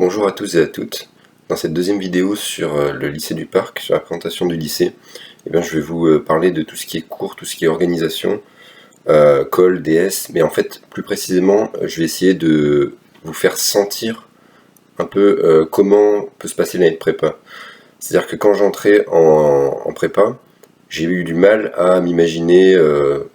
Bonjour à tous et à toutes. Dans cette deuxième vidéo sur le lycée du Parc, sur la présentation du lycée, je vais vous parler de tout ce qui est cours, tout ce qui est organisation, call, DS, mais en fait plus précisément je vais essayer de vous faire sentir un peu comment peut se passer l'année de prépa. C'est-à-dire que quand j'entrais en prépa, j'ai eu du mal à m'imaginer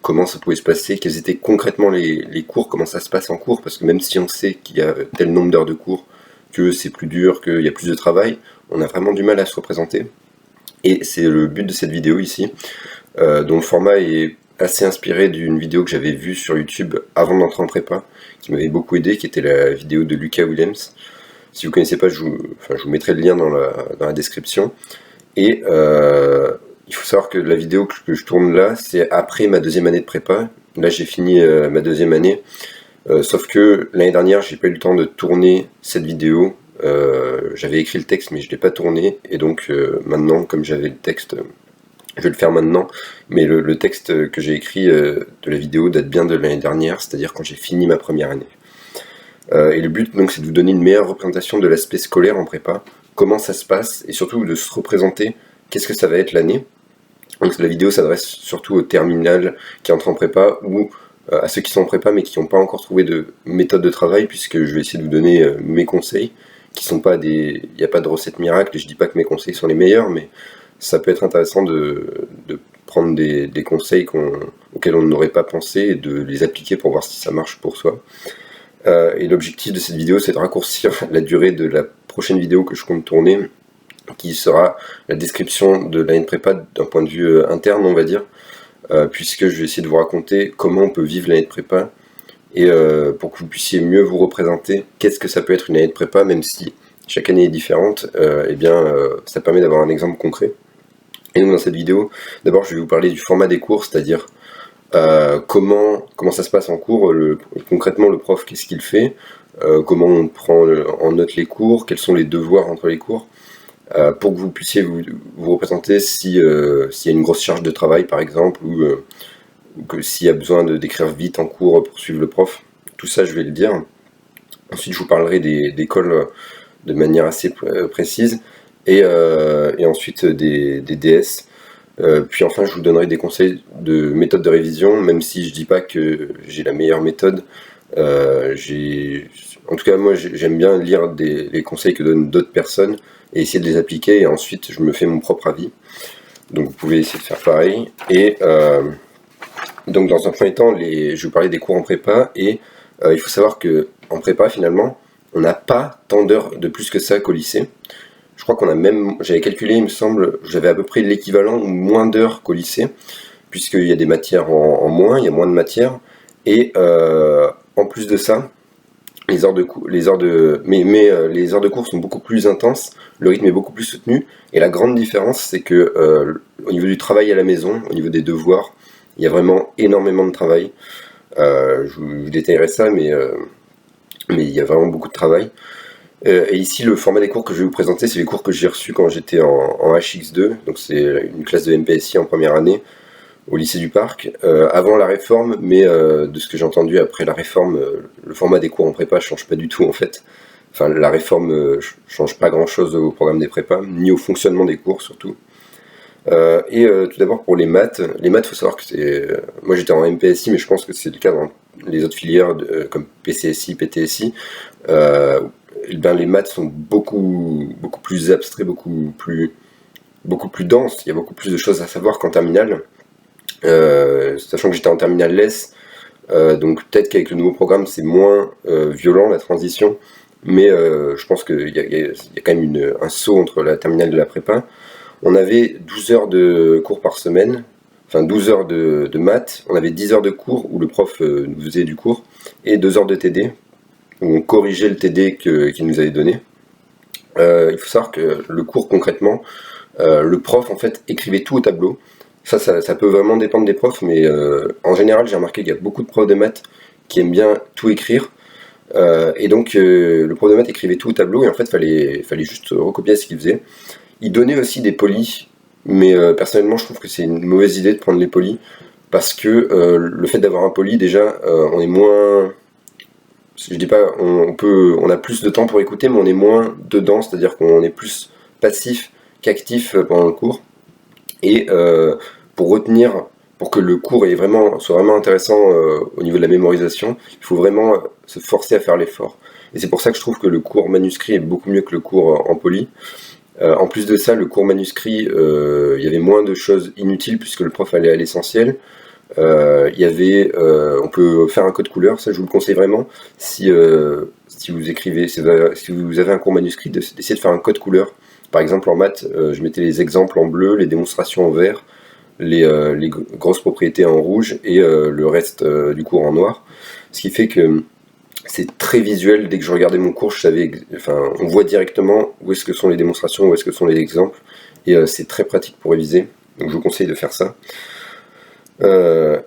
comment ça pouvait se passer, quels étaient concrètement les cours, comment ça se passe en cours, parce que même si on sait qu'il y a tel nombre d'heures de cours, que c'est plus dur, qu'il y a plus de travail, on a vraiment du mal à se représenter. Et c'est le but de cette vidéo ici, dont le format est assez inspiré d'une vidéo que j'avais vue sur YouTube avant d'entrer en prépa, qui m'avait beaucoup aidé, qui était la vidéo de Lucas Williams. Si vous ne connaissez pas, je vous mettrai le lien dans la description. Et il faut savoir que la vidéo que je tourne là, c'est après ma deuxième année de prépa. Là, j'ai fini ma deuxième année. Sauf que l'année dernière, j'ai pas eu le temps de tourner cette vidéo. J'avais écrit le texte, mais je l'ai pas tourné. Et donc maintenant, comme j'avais le texte, je vais le faire maintenant. Mais le texte que j'ai écrit de la vidéo date bien de l'année dernière, c'est-à-dire quand j'ai fini ma première année. Et le but, donc, c'est de vous donner une meilleure représentation de l'aspect scolaire en prépa, comment ça se passe, et surtout de se représenter qu'est-ce que ça va être l'année. Donc la vidéo s'adresse surtout aux terminales qui entrent en prépa ou à ceux qui sont en prépa mais qui n'ont pas encore trouvé de méthode de travail, puisque je vais essayer de vous donner mes conseils, qui sont pas des... Il n'y a pas de recette miracle, et je dis pas que mes conseils sont les meilleurs, mais ça peut être intéressant de prendre des conseils auxquels on n'aurait pas pensé et de les appliquer pour voir si ça marche pour soi. Et l'objectif de cette vidéo, c'est de raccourcir la durée de la prochaine vidéo que je compte tourner, qui sera la description de l'année de prépa d'un point de vue interne, on va dire, puisque je vais essayer de vous raconter comment on peut vivre l'année de prépa, et pour que vous puissiez mieux vous représenter qu'est-ce que ça peut être une année de prépa, même si chaque année est différente, ça permet d'avoir un exemple concret. Et donc dans cette vidéo, d'abord je vais vous parler du format des cours, c'est-à-dire comment ça se passe en cours, concrètement le prof qu'est-ce qu'il fait, comment on prend en note les cours, quels sont les devoirs entre les cours, pour que vous puissiez vous représenter s'il y a une grosse charge de travail par exemple, ou que s'il y a besoin d'écrire vite en cours pour suivre le prof. Tout ça je vais le dire. Ensuite je vous parlerai des calls de manière assez précise, et ensuite des DS. Puis enfin je vous donnerai des conseils de méthode de révision, même si je dis pas que j'ai la meilleure méthode. En tout cas moi j'aime bien lire les conseils que donnent d'autres personnes et essayer de les appliquer, et ensuite je me fais mon propre avis. Donc vous pouvez essayer de faire pareil. Et donc dans un premier temps, je vais vous parler des cours en prépa, et il faut savoir que en prépa finalement on n'a pas tant d'heures de plus que ça qu'au lycée. Je crois qu'on a même, j'avais calculé, il me semble, j'avais à peu près l'équivalent ou moins d'heures qu'au lycée, puisqu'il y a des matières en moins, il y a moins de matières, et en plus de ça, les heures de cours sont beaucoup plus intenses, le rythme est beaucoup plus soutenu, et la grande différence, c'est que au niveau du travail à la maison, au niveau des devoirs, il y a vraiment énormément de travail. Je vous détaillerai ça, mais il y a vraiment beaucoup de travail. Et ici, le format des cours que je vais vous présenter, c'est les cours que j'ai reçus quand j'étais en HX2, donc c'est une classe de MPSI en première année, au lycée du Parc, avant la réforme, mais de ce que j'ai entendu après la réforme, le format des cours en prépa change pas du tout en fait. Enfin, la réforme change pas grand chose au programme des prépas, ni au fonctionnement des cours surtout. Tout d'abord pour les maths, faut savoir que c'est... moi j'étais en MPSI, mais je pense que c'est le cas dans les autres filières comme PCSI, PTSI. Les maths sont beaucoup plus abstraits, beaucoup plus denses, il y a beaucoup plus de choses à savoir qu'en terminale. Sachant que j'étais en terminale LES, donc peut-être qu'avec le nouveau programme c'est moins violent la transition, mais je pense qu'il y a quand même un saut entre la terminale et la prépa. On avait 12 heures de cours par semaine, enfin 12 heures de maths, on avait 10 heures de cours où le prof nous faisait du cours, et 2 heures de TD, où on corrigeait le TD qu'il nous avait donné. Il faut savoir que le cours concrètement, le prof en fait écrivait tout au tableau. Ça peut vraiment dépendre des profs, mais en général j'ai remarqué qu'il y a beaucoup de profs de maths qui aiment bien tout écrire, et donc le prof de maths écrivait tout au tableau, et en fait fallait juste recopier ce qu'il faisait. Il donnait aussi des polis, mais personnellement je trouve que c'est une mauvaise idée de prendre les polis, parce que le fait d'avoir un poli déjà, on est moins je dis pas, on a plus de temps pour écouter, mais on est moins dedans, c'est-à-dire qu'on est plus passif qu'actif pendant le cours. Et pour retenir, pour que le cours soit vraiment intéressant au niveau de la mémorisation, il faut vraiment se forcer à faire l'effort. Et c'est pour ça que je trouve que le cours manuscrit est beaucoup mieux que le cours en poly. En plus de ça, le cours manuscrit, il y avait moins de choses inutiles puisque le prof allait à l'essentiel. On peut faire un code couleur, ça je vous le conseille vraiment. Si vous écrivez, si vous avez un cours manuscrit, d'essayer de faire un code couleur. Par exemple en maths, je mettais les exemples en bleu, les démonstrations en vert, les grosses propriétés en rouge et le reste du cours en noir. Ce qui fait que c'est très visuel. Dès que je regardais mon cours, on voit directement où est-ce que sont les démonstrations, où est-ce que sont les exemples, et c'est très pratique pour réviser. Donc je vous conseille de faire ça. Je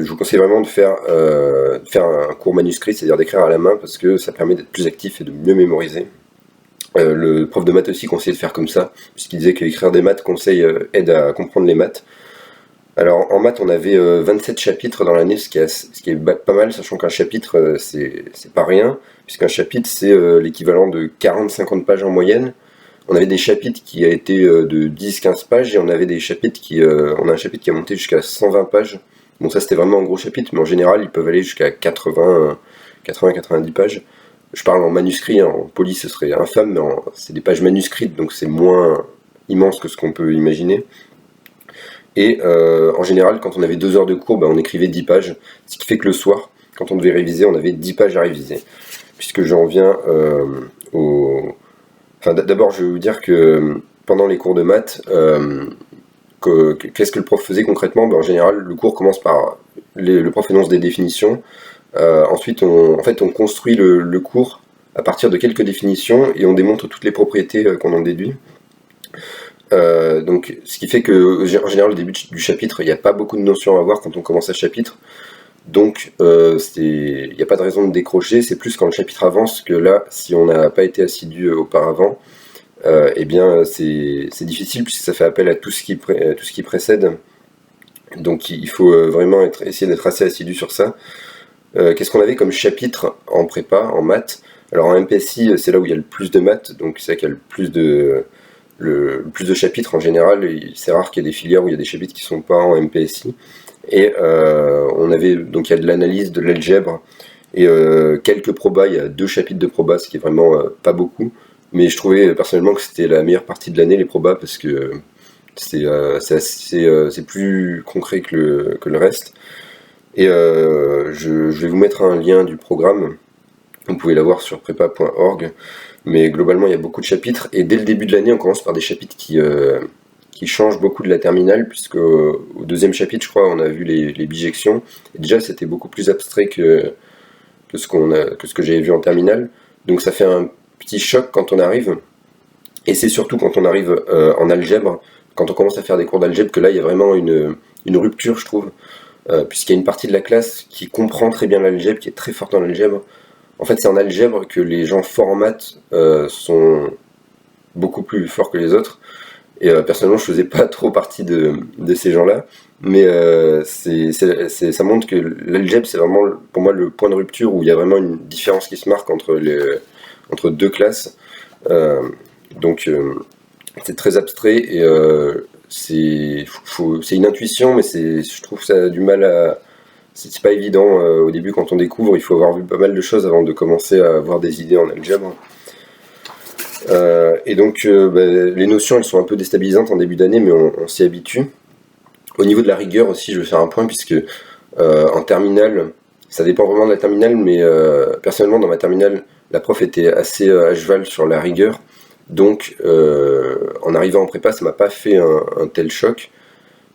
vous conseille vraiment de faire un cours manuscrit, c'est-à-dire d'écrire à la main, parce que ça permet d'être plus actif et de mieux mémoriser. Le prof de maths aussi conseillait de faire comme ça, puisqu'il disait qu'écrire des maths aide à comprendre les maths. Alors en maths on avait 27 chapitres dans l'année, ce qui est pas mal, sachant qu'un chapitre c'est pas rien, puisqu'un chapitre c'est l'équivalent de 40-50 pages en moyenne. On avait des chapitres qui a été de 10-15 pages et on avait des chapitres on a un chapitre qui a monté jusqu'à 120 pages. Bon ça c'était vraiment un gros chapitre, mais en général ils peuvent aller jusqu'à 80-90 pages. Je parle en manuscrit, hein, en poly ce serait infâme, mais c'est des pages manuscrites, donc c'est moins immense que ce qu'on peut imaginer. Et en général, quand on avait 2 heures de cours, on écrivait 10 pages, ce qui fait que le soir, quand on devait réviser, on avait 10 pages à réviser. Puisque j'en viens d'abord, je vais vous dire que pendant les cours de maths, qu'est-ce que le prof faisait concrètement? En général, le cours commence par... Le prof énonce des définitions. Ensuite, on construit le cours à partir de quelques définitions et on démontre toutes les propriétés qu'on en déduit. Donc, ce qui fait que, en général, au début du chapitre, il n'y a pas beaucoup de notions à voir quand on commence un chapitre. Donc, il n'y a pas de raison de décrocher. C'est plus quand le chapitre avance que là, si on n'a pas été assidu auparavant, c'est difficile puisque ça fait appel à tout ce qui précède. Donc, il faut vraiment essayer d'être assez assidu sur ça. Qu'est-ce qu'on avait comme chapitre en prépa, en maths? Alors en MPSI, c'est là où il y a le plus de maths, donc c'est là qu'il y a le plus de chapitres en général. C'est rare qu'il y ait des filières où il y a des chapitres qui ne sont pas en MPSI. Et donc il y a de l'analyse, de l'algèbre, et quelques probas. Il y a 2 chapitres de probas, ce qui est vraiment pas beaucoup. Mais je trouvais personnellement que c'était la meilleure partie de l'année, les probas, parce que c'est plus concret que le reste. Et je vais vous mettre un lien du programme, vous pouvez l'avoir sur prépa.org, mais globalement il y a beaucoup de chapitres, et dès le début de l'année on commence par des chapitres qui changent beaucoup de la terminale, puisque au 2e chapitre je crois on a vu les bijections, et déjà c'était beaucoup plus abstrait que ce que j'avais vu en terminale, donc ça fait un petit choc quand on arrive, et c'est surtout quand on arrive en algèbre, quand on commence à faire des cours d'algèbre, que là il y a vraiment une rupture je trouve. Puisqu'il y a une partie de la classe qui comprend très bien l'algèbre, qui est très forte dans l'algèbre. En fait, c'est en algèbre que les gens forts en maths sont beaucoup plus forts que les autres. Et personnellement, je faisais pas trop partie de ces gens-là. Mais ça montre que l'algèbre, c'est vraiment pour moi le point de rupture où il y a vraiment une différence qui se marque entre 2 classes. C'est très abstrait et c'est une intuition, mais je trouve que ça a du mal à... C'est pas évident au début quand on découvre, il faut avoir vu pas mal de choses avant de commencer à avoir des idées en algèbre. Les notions elles sont un peu déstabilisantes en début d'année, mais on s'y habitue. Au niveau de la rigueur aussi, je vais faire un point, puisque en terminale, ça dépend vraiment de la terminale, mais personnellement dans ma terminale, la prof était assez à cheval sur la rigueur. Donc, en arrivant en prépa, ça m'a pas fait un tel choc.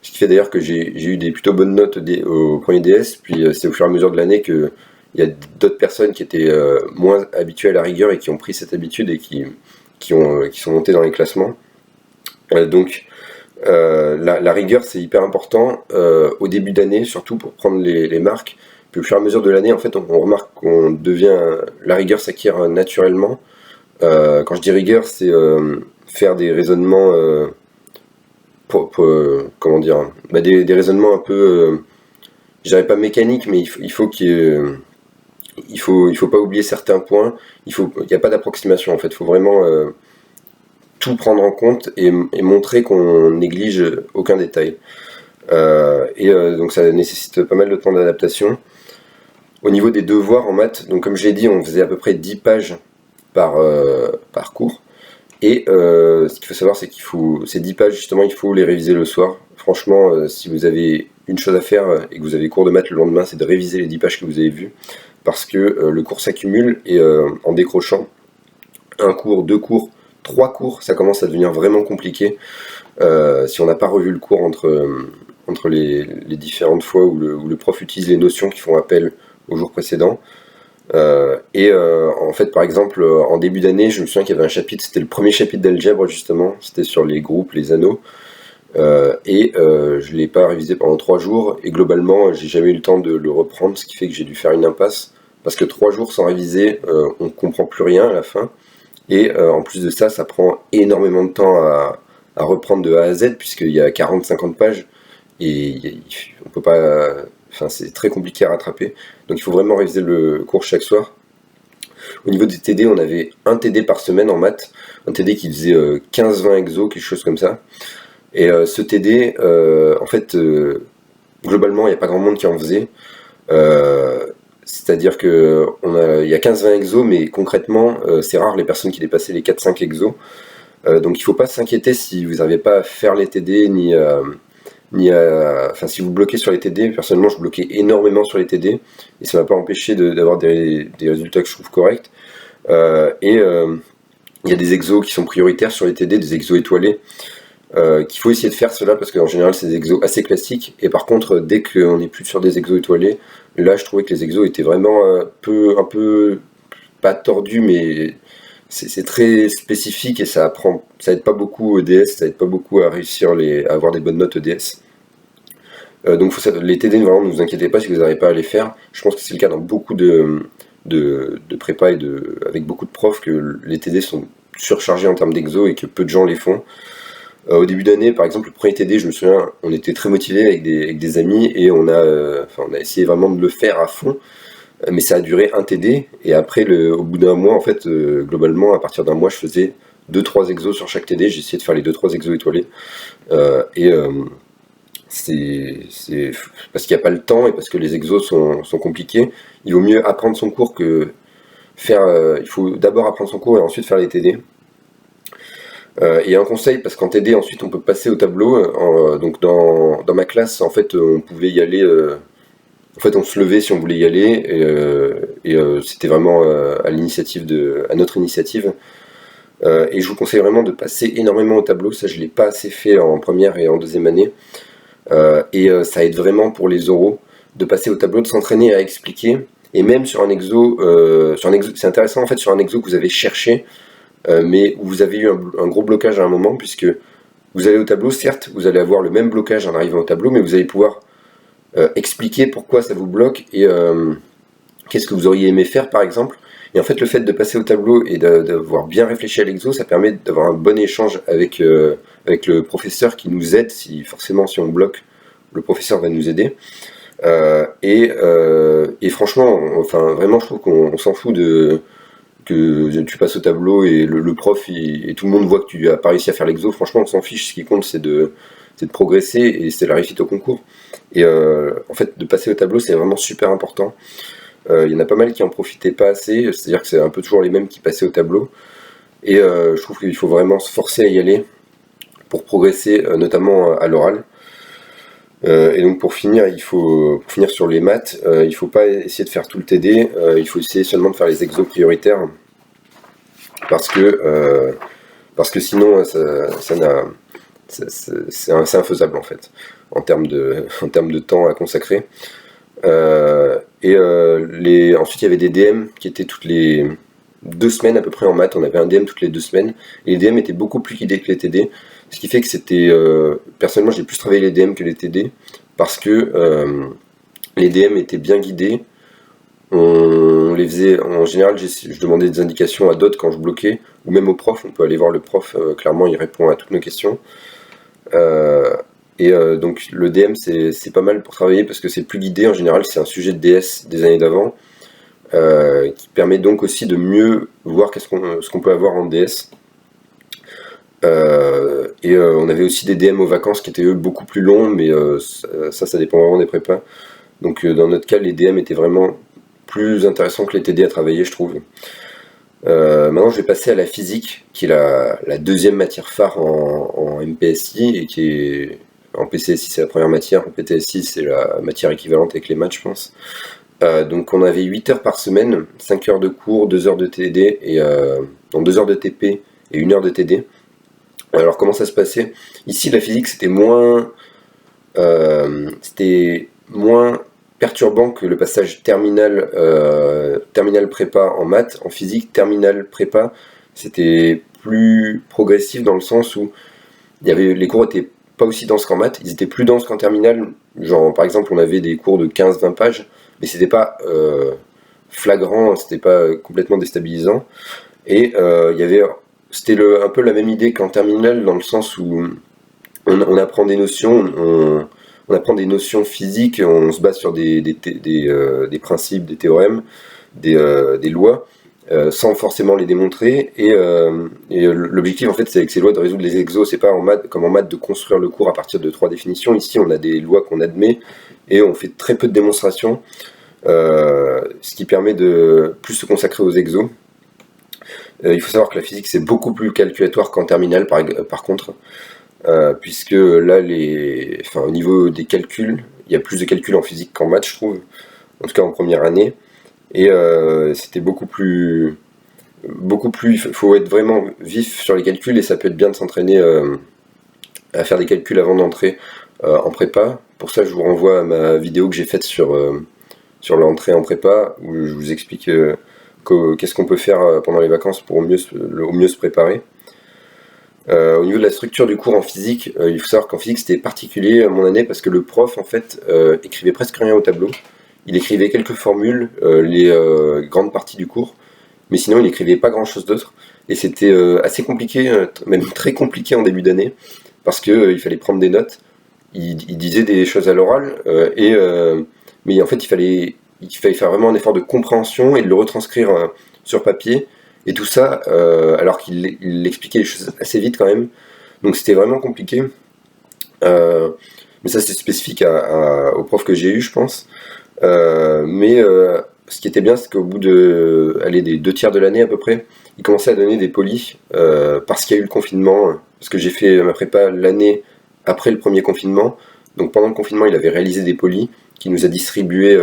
Ce qui fait d'ailleurs que j'ai eu des plutôt bonnes notes au premier DS, puis c'est au fur et à mesure de l'année qu'il y a d'autres personnes qui étaient moins habituées à la rigueur et qui ont pris cette habitude et qui sont montées dans les classements. La rigueur, c'est hyper important au début d'année, surtout pour prendre les marques. Puis au fur et à mesure de l'année, en fait, on remarque la rigueur s'acquiert naturellement. Quand je dis rigueur, c'est faire des raisonnements, comment dire, des raisonnements un peu, je dirais pas mécaniques, mais il faut qu'il y ait il faut pas oublier certains points, il n'y a pas d'approximation en fait, il faut vraiment tout prendre en compte et montrer qu'on néglige aucun détail. Donc ça nécessite pas mal de temps d'adaptation. Au niveau des devoirs en maths, donc comme je l'ai dit, on faisait à peu près 10 pages par cours. Et ce qu'il faut savoir, c'est ces 10 pages, justement, il faut les réviser le soir. Franchement, si vous avez une chose à faire et que vous avez cours de maths le lendemain, c'est de réviser les 10 pages que vous avez vues. Parce que le cours s'accumule et en décrochant un cours, 2 cours, 3 cours, ça commence à devenir vraiment compliqué. Si on n'a pas revu le cours entre les différentes fois où le prof utilise les notions qui font appel au jour précédent. En fait, par exemple, en début d'année, je me souviens qu'il y avait un chapitre, c'était le premier chapitre d'algèbre justement, c'était sur les groupes, les anneaux, je l'ai pas révisé pendant 3 jours, et globalement, j'ai jamais eu le temps de le reprendre, ce qui fait que j'ai dû faire une impasse, parce que 3 jours sans réviser, on comprend plus rien à la fin, et en plus de ça, ça prend énormément de temps à reprendre de A à Z, puisqu'il y a 40-50 pages, et on peut pas... Enfin, c'est très compliqué à rattraper. Donc il faut vraiment réviser le cours chaque soir. Au niveau des TD, on avait un TD par semaine en maths. Un TD qui faisait 15-20 exos, quelque chose comme ça. Et ce TD, en fait, globalement, il n'y a pas grand monde qui en faisait. C'est-à-dire qu'il y a 15-20 exos, mais concrètement, c'est rare les personnes qui dépassaient les 4-5 exos. Donc il ne faut pas s'inquiéter si vous n'arrivez pas à faire les TD, si vous bloquez sur les TD. Personnellement, je bloquais énormément sur les TD et ça m'a pas empêché d'avoir des résultats que je trouve corrects. Il y a des exos qui sont prioritaires sur les TD, des exos étoilés, qu'il faut essayer de faire cela parce qu'en général c'est des exos assez classiques. Et par contre, dès qu'on n'est plus sur des exos étoilés, là je trouvais que les exos étaient vraiment un peu pas tordus, mais c'est très spécifique et ça aide pas beaucoup au EDS, ça aide pas beaucoup à réussir à avoir des bonnes notes EDS. Donc les TD, vraiment, ne vous inquiétez pas si vous n'arrivez pas à les faire. Je pense que c'est le cas dans beaucoup de prépa et avec beaucoup de profs, que les TD sont surchargés en termes d'exo et que peu de gens les font. Au début d'année, par exemple, le premier TD, je me souviens, on était très motivés avec des amis et on a essayé vraiment de le faire à fond. Mais ça a duré un TD, et après, au bout d'un mois, en fait, globalement, à partir d'un mois, je faisais 2-3 exos sur chaque TD, j'ai essayé de faire les 2-3 exos étoilés, c'est parce qu'il n'y a pas le temps, et parce que les exos sont compliqués. Il vaut mieux apprendre son cours que faire... il faut d'abord apprendre son cours et ensuite faire les TD. Et un conseil, parce qu'en TD, ensuite, on peut passer au tableau. Donc dans ma classe, en fait, on pouvait y aller... En fait, on se levait si on voulait y aller, c'était vraiment à notre initiative. Et je vous conseille vraiment de passer énormément au tableau. Ça, je l'ai pas assez fait en première et en deuxième année. Ça aide vraiment pour les oraux de passer au tableau, de s'entraîner à expliquer. Et même sur un exo, c'est intéressant en fait sur un exo que vous avez cherché, mais où vous avez eu un gros blocage à un moment, puisque vous allez au tableau, certes, vous allez avoir le même blocage en arrivant au tableau, mais vous allez pouvoir expliquer pourquoi ça vous bloque et qu'est-ce que vous auriez aimé faire par exemple. Et en fait, le fait de passer au tableau et d'avoir bien réfléchi à l'exo, ça permet d'avoir un bon échange avec le professeur qui nous aide. Forcément, si on bloque, le professeur va nous aider. Et franchement, vraiment, je trouve qu'on s'en fout que tu passes au tableau et le prof et tout le monde voit que tu n'as pas réussi à faire l'exo. Franchement, on s'en fiche. Ce qui compte, c'est de progresser et c'est la réussite au concours. Et en fait, de passer au tableau, c'est vraiment super important. Il y en a pas mal qui en profitaient pas assez, c'est-à-dire que c'est un peu toujours les mêmes qui passaient au tableau. Et je trouve qu'il faut vraiment se forcer à y aller pour progresser, notamment à l'oral. Et donc pour finir sur les maths, il ne faut pas essayer de faire tout le TD, il faut essayer seulement de faire les exos prioritaires, parce que sinon c'est infaisable en fait, en termes de temps à consacrer. Ensuite il y avait des DM qui étaient toutes les 2 semaines à peu près en maths, on avait un DM toutes les 2 semaines, et les DM étaient beaucoup plus guidés que les TD, ce qui fait que c'était... personnellement j'ai plus travaillé les DM que les TD, parce que les DM étaient bien guidés, on les faisait, en général je demandais des indications à d'autres quand je bloquais, ou même au prof, on peut aller voir le prof, clairement il répond à toutes nos questions. Donc le DM c'est pas mal pour travailler parce que c'est plus guidé, en général c'est un sujet de DS des années d'avant, qui permet donc aussi de mieux voir ce qu'on peut avoir en DS. On avait aussi des DM aux vacances qui étaient eux beaucoup plus longs, mais ça dépend vraiment des prépas. Donc dans notre cas, les DM étaient vraiment plus intéressants que les TD à travailler, je trouve. Maintenant, je vais passer à la physique, qui est la deuxième matière phare en MPSI, et qui est en PCSI, c'est la première matière, en PTSI, c'est la matière équivalente avec les maths, je pense. Donc on avait 8 heures par semaine, 5 heures de cours, 2 heures de TD, donc 2 heures de TP et 1 heure de TD. Alors comment ça se passait? Ici, la physique, c'était moins perturbant que le passage terminal prépa en maths. En physique, terminal prépa, c'était plus progressif dans le sens où les cours étaient pas aussi denses qu'en maths, ils étaient plus denses qu'en terminale. Genre, par exemple, on avait des cours de 15-20 pages, mais c'était pas flagrant, c'était pas complètement déstabilisant. Et c'était un peu la même idée qu'en terminale, dans le sens où on apprend des notions, on apprend des notions physiques, on se base sur des principes, des théorèmes, des lois, sans forcément les démontrer. Et l'objectif, en fait, c'est avec ces lois de résoudre les exos. C'est pas comme en maths de construire le cours à partir de 3 définitions. Ici, on a des lois qu'on admet et on fait très peu de démonstrations, ce qui permet de plus se consacrer aux exos. Il faut savoir que la physique, c'est beaucoup plus calculatoire qu'en terminale, par contre. Puisque là, au niveau des calculs, il y a plus de calculs en physique qu'en maths, je trouve, en tout cas en première année, et c'était beaucoup plus, il faut être vraiment vif sur les calculs, et ça peut être bien de s'entraîner à faire des calculs avant d'entrer en prépa. Pour ça, je vous renvoie à ma vidéo que j'ai faite sur l'entrée en prépa, où je vous explique qu'est-ce qu'on peut faire pendant les vacances pour au mieux se préparer. Au niveau de la structure du cours en physique, il faut savoir qu'en physique c'était particulier mon année parce que le prof en fait écrivait presque rien au tableau. Il écrivait quelques formules, les grandes parties du cours, mais sinon il n'écrivait pas grand chose d'autre. Et c'était assez compliqué, même très compliqué en début d'année, parce qu'il fallait prendre des notes. Il disait des choses à l'oral, mais en fait il fallait faire vraiment un effort de compréhension et de le retranscrire sur papier. Et tout ça, alors qu'il expliquait les choses assez vite quand même. Donc c'était vraiment compliqué. Mais ça c'est spécifique au prof que j'ai eu, je pense. Ce qui était bien, c'est qu'au bout des 2 tiers de l'année à peu près, il commençait à donner des polis, parce qu'il y a eu le confinement. Parce que j'ai fait ma prépa l'année après le premier confinement. Donc pendant le confinement, il avait réalisé des polis qu'il nous a distribués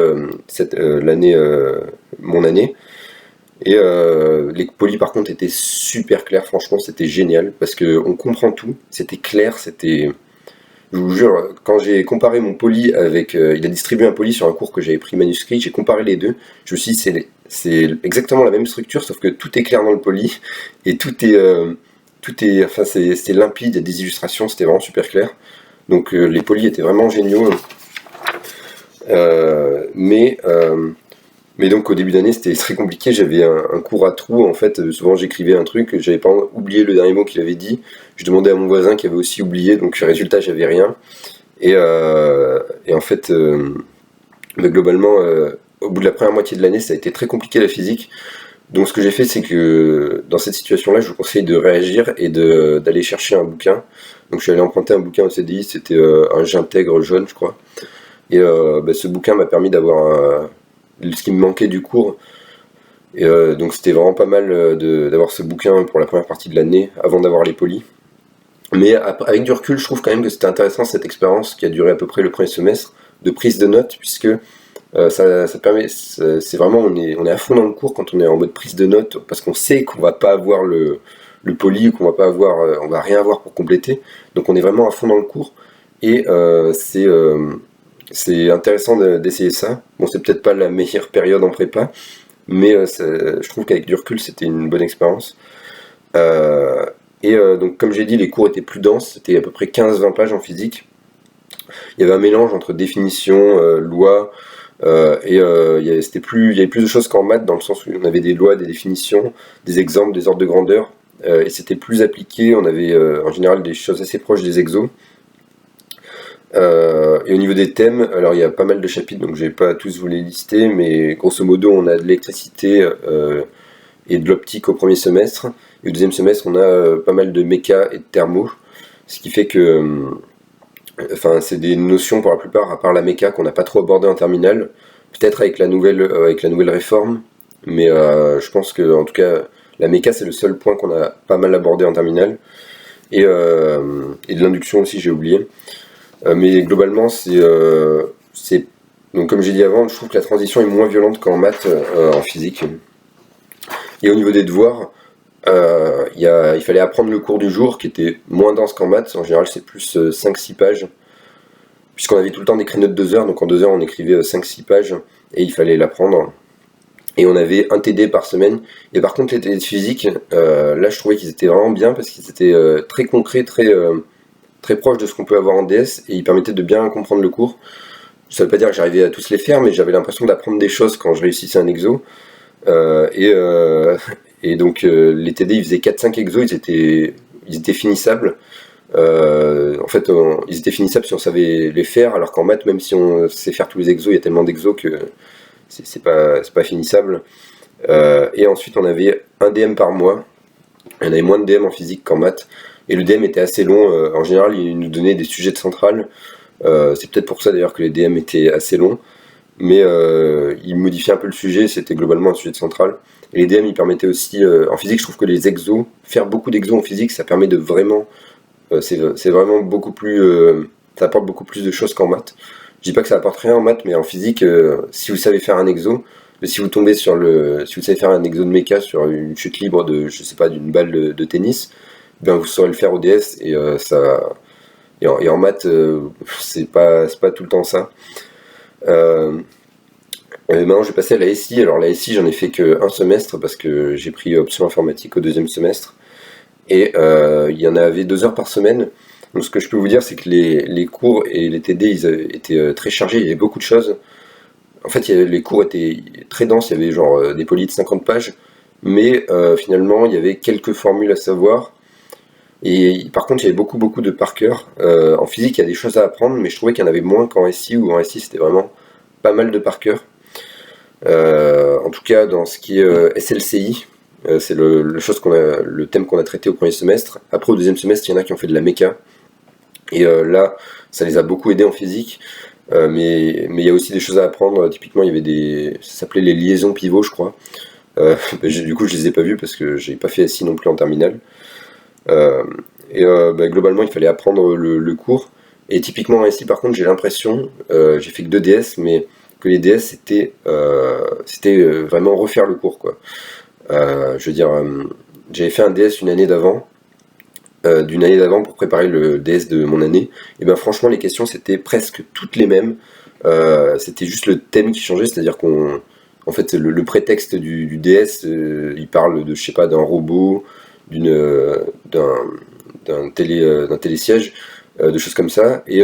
mon année. Et les polis par contre étaient super clairs, franchement c'était génial parce qu'on comprend tout, c'était clair, je vous jure, quand j'ai comparé mon poli avec, il a distribué un poli sur un cours que j'avais pris manuscrit, j'ai comparé les deux, je me suis dit c'est exactement la même structure sauf que tout est clair dans le poli et c'est limpide, il y a des illustrations, c'était vraiment super clair. Donc les polis étaient vraiment géniaux, mais donc au début d'année c'était très compliqué, j'avais un cours à trous en fait, souvent j'écrivais un truc, j'avais pas oublié le dernier mot qu'il avait dit, je demandais à mon voisin qui avait aussi oublié, donc résultat j'avais rien. Et en fait, globalement, au bout de la première moitié de l'année ça a été très compliqué la physique. Donc ce que j'ai fait c'est que dans cette situation là je vous conseille de réagir et d'aller chercher un bouquin. Donc je suis allé emprunter un bouquin au CDI, c'était un J'intègre jaune je crois. Et ce bouquin m'a permis d'avoir ce qui me manquait du cours. Et donc c'était vraiment pas mal d'avoir ce bouquin pour la première partie de l'année avant d'avoir les polis. Mais avec du recul, je trouve quand même que c'était intéressant cette expérience qui a duré à peu près le premier semestre de prise de notes, puisque ça permet, c'est vraiment, on est à fond dans le cours quand on est en mode prise de notes, parce qu'on sait qu'on va pas avoir le poli, ou qu'on va pas avoir, on va rien avoir pour compléter. Donc on est vraiment à fond dans le cours. Et c'est intéressant d'essayer ça. Bon, c'est peut-être pas la meilleure période en prépa, mais je trouve qu'avec du recul, c'était une bonne expérience. Donc, comme j'ai dit, les cours étaient plus denses, c'était à peu près 15-20 pages en physique. Il y avait un mélange entre définition, loi, il y avait plus de choses qu'en maths, dans le sens où on avait des lois, des définitions, des exemples, des ordres de grandeur, et c'était plus appliqué, on avait en général des choses assez proches des exos. Et au niveau des thèmes, alors il y a pas mal de chapitres, donc je vais pas tous vous les lister, mais grosso modo on a de l'électricité et de l'optique au premier semestre, et au deuxième semestre on a pas mal de méca et de thermo, ce qui fait que enfin c'est des notions pour la plupart, à part la méca, qu'on n'a pas trop abordé en terminale, peut-être avec la nouvelle réforme, mais je pense que en tout cas la méca c'est le seul point qu'on a pas mal abordé en terminale, et de l'induction aussi j'ai oublié. Mais globalement, donc comme j'ai dit avant, je trouve que la transition est moins violente qu'en maths, en physique. Et au niveau des devoirs, il fallait apprendre le cours du jour, qui était moins dense qu'en maths. En général, c'est plus 5-6 pages, puisqu'on avait tout le temps des créneaux de 2 heures, donc en 2 heures, on écrivait 5-6 pages, et il fallait l'apprendre. Et on avait un TD par semaine. Et par contre, les TD de physique, là, je trouvais qu'ils étaient vraiment bien, parce qu'ils étaient très concrets, très proche de ce qu'on peut avoir en DS, et il permettait de bien comprendre le cours. Ça veut pas dire que j'arrivais à tous les faire, mais j'avais l'impression d'apprendre des choses quand je réussissais un exo. Euh, et, euh, et donc les TD ils faisaient 4-5 exos, ils étaient finissables. En fait, ils étaient finissables si on savait les faire, alors qu'en maths, même si on sait faire tous les exos, il y a tellement d'exos que c'est pas finissable. Et ensuite, on avait un DM par mois. On avait moins de DM en physique qu'en maths. Et le DM était assez long. En général, il nous donnait des sujets de centrale. C'est peut-être pour ça d'ailleurs que les DM étaient assez longs. Mais il modifiait un peu le sujet. C'était globalement un sujet de centrale. Et les DM, ils permettaient aussi. En physique, je trouve que les exos, faire beaucoup d'exos en physique, ça permet de vraiment. C'est vraiment beaucoup plus. Ça apporte beaucoup plus de choses qu'en maths. Je dis pas que ça apporte rien en maths, mais en physique, si vous savez faire un exo, si vous tombez si vous savez faire un exo de méca sur une chute libre je sais pas, d'une balle de tennis, ben vous saurez le faire au DS, et en maths, c'est pas tout le temps ça. Euh, Maintenant, je vais passer à la SI. Alors la SI, j'en ai fait qu'un semestre parce que j'ai pris option informatique au deuxième semestre, et il y en avait 2 heures par semaine. Donc ce que je peux vous dire, c'est que les cours et les TD, ils étaient très chargés, il y avait beaucoup de choses. En fait, les cours étaient très denses, il y avait genre des polis de 50 pages, mais finalement, il y avait quelques formules à savoir. Et par contre, il y avait beaucoup, beaucoup de par cœur. En physique, il y a des choses à apprendre, mais je trouvais qu'il y en avait moins qu'en SI, où en SI, c'était vraiment pas mal de par cœur. En tout cas, dans ce qui est SLCI, c'est le thème qu'on a traité au premier semestre. Après, au deuxième semestre, il y en a qui ont fait de la méca. Et là, ça les a beaucoup aidés en physique. Mais il y a aussi des choses à apprendre. Typiquement, il y avait ça s'appelait les liaisons pivots, je crois. Du coup, je les ai pas vus parce que j'ai pas fait SI non plus en terminale. Globalement, il fallait apprendre le cours. Et typiquement en SI, par contre, j'ai l'impression, j'ai fait que 2 DS, mais que les DS, c'était vraiment refaire le cours, quoi. Je veux dire, j'avais fait un DS d'une année d'avant pour préparer le DS de mon année. Et ben franchement, les questions c'était presque toutes les mêmes. C'était juste le thème qui changeait, c'est-à-dire en fait, le prétexte du DS, il parle de, je sais pas, d'un robot, d'un télésiège, de choses comme ça. Et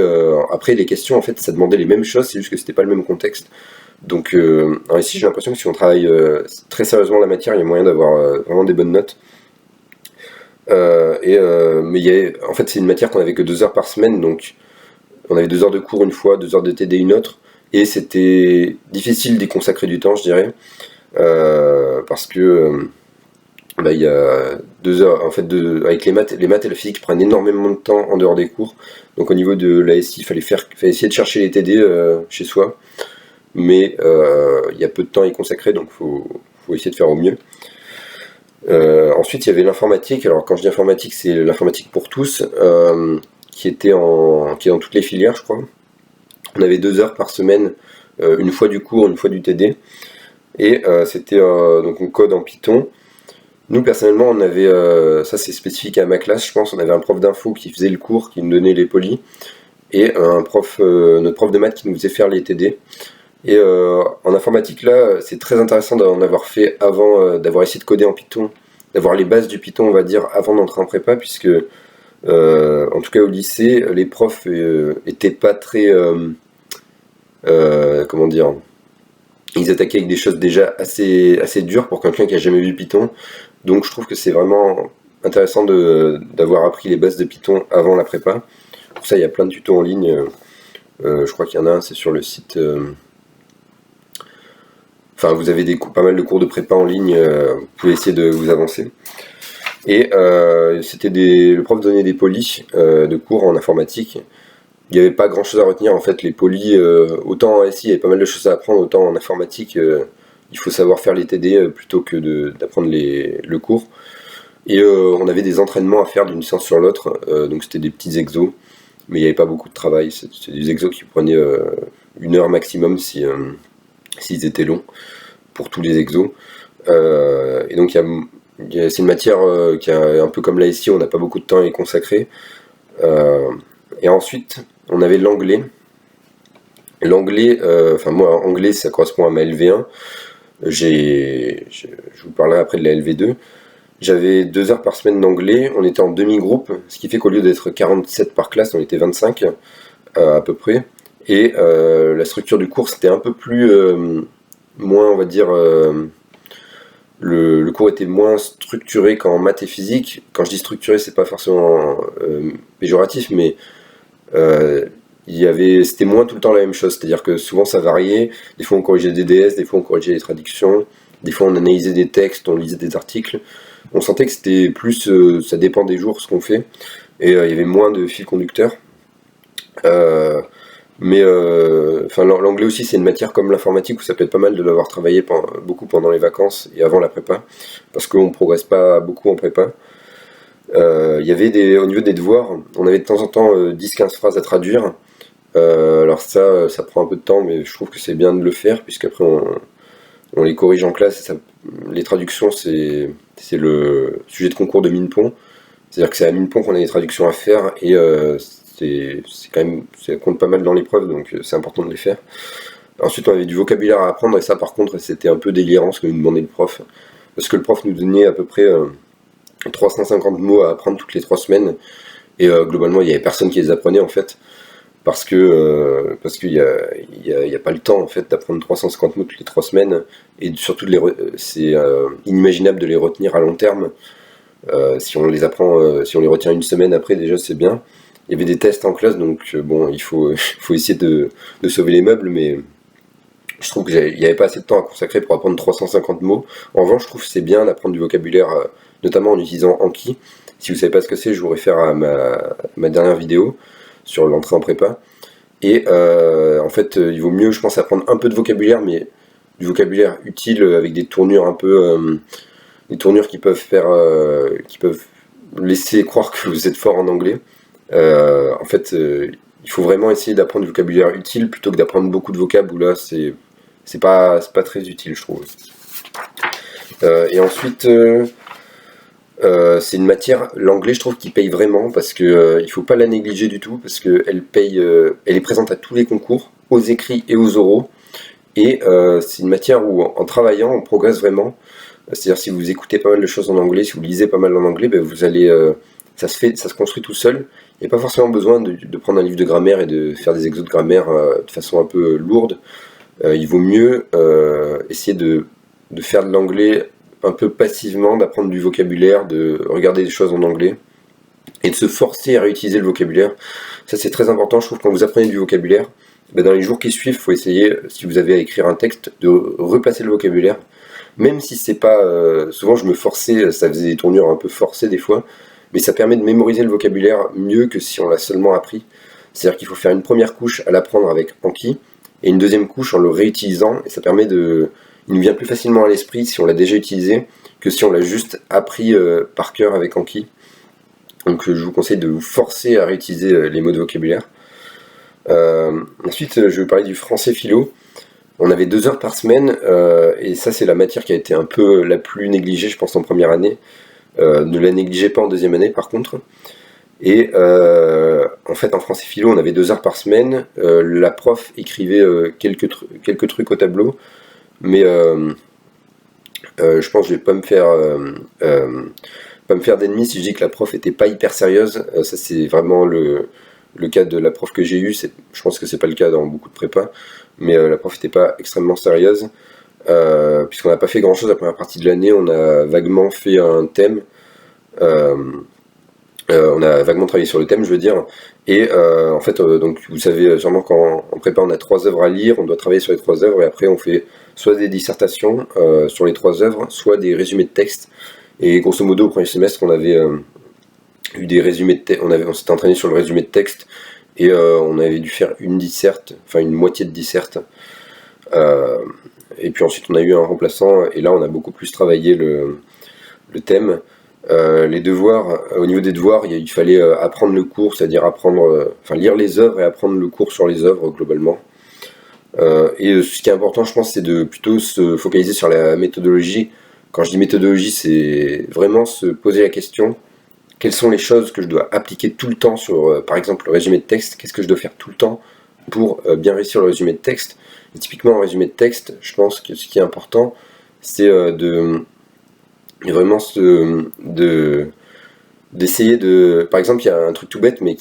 après, les questions, en fait, ça demandait les mêmes choses, c'est juste que c'était pas le même contexte. Donc, ici, j'ai l'impression que si on travaille très sérieusement la matière, il y a moyen d'avoir vraiment des bonnes notes. Mais en fait, c'est une matière qu'on avait que 2 heures par semaine, donc on avait 2 heures de cours une fois, 2 heures de TD une autre, et c'était difficile d'y consacrer du temps, je dirais, parce que il y a 2 heures, en fait, avec les maths et la physique prennent énormément de temps en dehors des cours, donc au niveau de l'ASI, il fallait essayer de chercher les TD chez soi, mais il y a peu de temps à y consacrer, donc faut essayer de faire au mieux. Ensuite, il y avait l'informatique. Alors, quand je dis informatique, c'est l'informatique pour tous, qui est dans toutes les filières, je crois. On avait 2 heures par semaine, une fois du cours, une fois du TD. Et c'était donc on code en Python. Nous, personnellement, on avait, ça c'est spécifique à ma classe, je pense, on avait un prof d'info qui faisait le cours, qui nous donnait les polis, et notre prof de maths qui nous faisait faire les TD. Et en informatique, là, c'est très intéressant d'en avoir fait avant, d'avoir essayé de coder en Python, d'avoir les bases du Python, on va dire, avant d'entrer en prépa, puisque, en tout cas au lycée, les profs étaient pas très, comment dire, ils attaquaient avec des choses déjà assez dures pour quelqu'un qui a jamais vu Python. Donc je trouve que c'est vraiment intéressant d'avoir appris les bases de Python avant la prépa. Pour ça, il y a plein de tutos en ligne. Je crois qu'il y en a un, c'est sur le site... Enfin, vous avez pas mal de cours de prépa en ligne, vous pouvez essayer de vous avancer. Et le prof donnait des polis de cours en informatique. Il n'y avait pas grand chose à retenir en fait. Les polis, autant en SI il y avait pas mal de choses à apprendre, autant en informatique il faut savoir faire les TD plutôt que d'apprendre le cours. Et on avait des entraînements à faire d'une séance sur l'autre, donc c'était des petits exos, mais il n'y avait pas beaucoup de travail. C'était des exos qui prenaient 1 heure maximum s'ils étaient longs pour tous les exos. Et donc c'est une matière qui est un peu comme la SI, on n'a pas beaucoup de temps à y consacrer. Et ensuite, on avait l'anglais. L'anglais, moi, anglais, ça correspond à ma LV1. Je vous parlerai après de la LV2. J'avais 2 heures par semaine d'anglais, on était en demi-groupe, ce qui fait qu'au lieu d'être 47 par classe, on était 25 à peu près. Et la structure du cours, c'était un peu plus... moins, on va dire... le cours était moins structuré qu'en maths et physique. Quand je dis structuré, c'est pas forcément péjoratif, mais c'était moins tout le temps la même chose. C'est-à-dire que souvent ça variait. Des fois on corrigeait des DS, des fois on corrigeait les traductions, des fois on analysait des textes, on lisait des articles. On sentait que c'était plus, ça dépend des jours ce qu'on fait. Et il y avait moins de fil conducteur. L'anglais aussi, c'est une matière comme l'informatique où ça peut être pas mal de l'avoir travaillé beaucoup pendant les vacances et avant la prépa, parce qu'on ne progresse pas beaucoup en prépa. Il y avait au niveau des devoirs, on avait de temps en temps 10-15 phrases à traduire. Alors ça prend un peu de temps, mais je trouve que c'est bien de le faire, puisqu'après on les corrige en classe. Les traductions, c'est le sujet de concours de Minpon. C'est-à-dire que c'est à Minpon qu'on a des traductions à faire, et c'est quand même, ça compte pas mal dans l'épreuve, donc c'est important de les faire. Ensuite, on avait du vocabulaire à apprendre, et ça, par contre, c'était un peu délirant ce que nous demandait le prof. Parce que le prof nous donnait à peu près 350 mots à apprendre toutes les 3 semaines, et globalement, il n'y avait personne qui les apprenait, en fait. Parce qu'il y a pas le temps, en fait, d'apprendre 350 mots toutes les 3 semaines, et surtout, c'est inimaginable de les retenir à long terme. Si on les apprend, si on les retient une semaine après, déjà, c'est bien. Il y avait des tests en classe, donc bon, il faut essayer de sauver les meubles, mais je trouve qu'il n'y avait pas assez de temps à consacrer pour apprendre 350 mots. En revanche, je trouve que c'est bien d'apprendre du vocabulaire, notamment en utilisant Anki. Si vous ne savez pas ce que c'est, je vous réfère à ma dernière vidéo sur l'entrée en prépa. Et en fait, il vaut mieux, je pense, apprendre un peu de vocabulaire, mais du vocabulaire utile avec des tournures un peu... des tournures qui peuvent laisser croire que vous êtes fort en anglais. En fait, il faut vraiment essayer d'apprendre du vocabulaire utile plutôt que d'apprendre beaucoup de vocab où là c'est pas très utile, je trouve. Et ensuite, c'est une matière, l'anglais, je trouve, qui paye vraiment, parce que il faut pas la négliger du tout, parce que elle est présente à tous les concours, aux écrits et aux oraux. Et c'est une matière où, en travaillant, on progresse vraiment. C'est-à-dire, si vous écoutez pas mal de choses en anglais, si vous lisez pas mal en anglais, ben vous allez ça se construit tout seul. Il n'y a pas forcément besoin de prendre un livre de grammaire et de faire des exos de grammaire de façon un peu lourde. Il vaut mieux essayer de faire de l'anglais un peu passivement, d'apprendre du vocabulaire, de regarder des choses en anglais et de se forcer à réutiliser le vocabulaire. Ça, c'est très important, je trouve, quand vous apprenez du vocabulaire. Ben dans les jours qui suivent, il faut essayer, si vous avez à écrire un texte, de replacer le vocabulaire. Même si c'est pas... souvent, je me forçais, ça faisait des tournures un peu forcées des fois, mais ça permet de mémoriser le vocabulaire mieux que si on l'a seulement appris. C'est-à-dire qu'il faut faire une première couche à l'apprendre avec Anki, et une deuxième couche en le réutilisant, et ça permet il nous vient plus facilement à l'esprit si on l'a déjà utilisé, que si on l'a juste appris par cœur avec Anki. Donc je vous conseille de vous forcer à réutiliser les mots de vocabulaire. Ensuite, je vais vous parler du français philo. On avait 2 heures par semaine, et ça c'est la matière qui a été un peu la plus négligée, je pense, en première année. Ne la négligez pas en deuxième année, par contre. Et en fait, en français philo, on avait 2 heures par semaine. La prof écrivait quelques trucs au tableau, mais je pense que je vais pas me faire d'ennemis si je dis que la prof était pas hyper sérieuse. Ça, c'est vraiment le cas de la prof que j'ai eue. Je pense que c'est pas le cas dans beaucoup de prépas, mais la prof était pas extrêmement sérieuse. Puisqu'on n'a pas fait grand chose la première partie de l'année, on a vaguement fait un thème, on a vaguement travaillé sur le thème, je veux dire, Et en fait, donc vous savez sûrement qu'en prépa on a 3 œuvres à lire, on doit travailler sur les 3 œuvres et après on fait soit des dissertations sur les 3 œuvres, soit des résumés de texte. Et grosso modo au premier semestre on avait eu des résumés de texte, on s'était entraîné sur le résumé de texte et on avait dû faire une disserte, enfin une moitié de disserte. Et puis ensuite on a eu un remplaçant et là on a beaucoup plus travaillé le thème. Les devoirs, au niveau des devoirs, il fallait apprendre le cours, c'est-à-dire lire les œuvres et apprendre le cours sur les œuvres globalement. Et ce qui est important, je pense, c'est de plutôt se focaliser sur la méthodologie. Quand je dis méthodologie, c'est vraiment se poser la question, quelles sont les choses que je dois appliquer tout le temps sur, par exemple, le résumé de texte, qu'est-ce que je dois faire tout le temps pour bien réussir le résumé de texte. Et typiquement, en résumé de texte, je pense que ce qui est important, c'est vraiment d'essayer de... Par exemple, il y a un truc tout bête, mais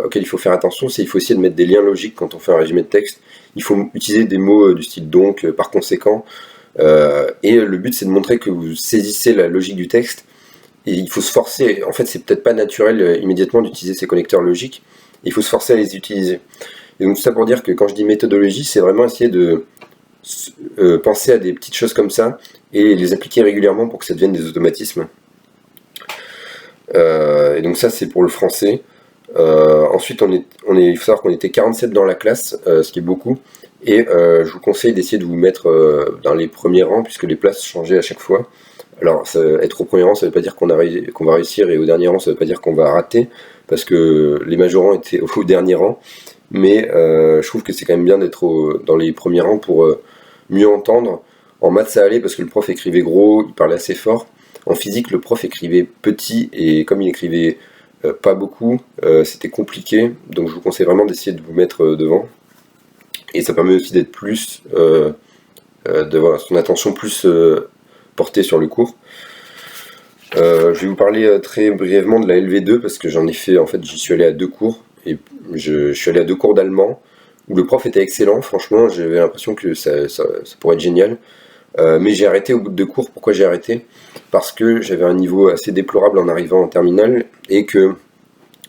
auquel il faut faire attention, c'est qu'il faut essayer de mettre des liens logiques quand on fait un résumé de texte. Il faut utiliser des mots du style donc, par conséquent. Et le but, c'est de montrer que vous saisissez la logique du texte. Et il faut se forcer, en fait, c'est peut-être pas naturel immédiatement d'utiliser ces connecteurs logiques. Il faut se forcer à les utiliser. Et donc tout ça pour dire que quand je dis méthodologie, c'est vraiment essayer de penser à des petites choses comme ça et les appliquer régulièrement pour que ça devienne des automatismes. Et donc ça c'est pour le français. Ensuite il faut savoir qu'on était 47 dans la classe, ce qui est beaucoup. Et je vous conseille d'essayer de vous mettre dans les premiers rangs puisque les places changeaient à chaque fois. Alors être au premier rang ça veut pas dire qu'on va réussir et au dernier rang ça veut pas dire qu'on va rater parce que les majorants étaient au dernier rang. Mais je trouve que c'est quand même bien d'être dans les premiers rangs pour mieux entendre. En maths ça allait parce que le prof écrivait gros, il parlait assez fort. En physique le prof écrivait petit et comme il écrivait pas beaucoup, c'était compliqué. Donc je vous conseille vraiment d'essayer de vous mettre devant. Et ça permet aussi d'être plus, d'avoir son attention plus portée sur le cours. Je vais vous parler très brièvement de la LV2 parce que j'en ai fait, en fait j'y suis allé à 2 cours. Et je suis allé à 2 cours d'allemand où le prof était excellent, franchement j'avais l'impression que ça pourrait être génial. Mais j'ai arrêté au bout de 2 cours. Pourquoi j'ai arrêté? Parce que j'avais un niveau assez déplorable en arrivant en terminale et que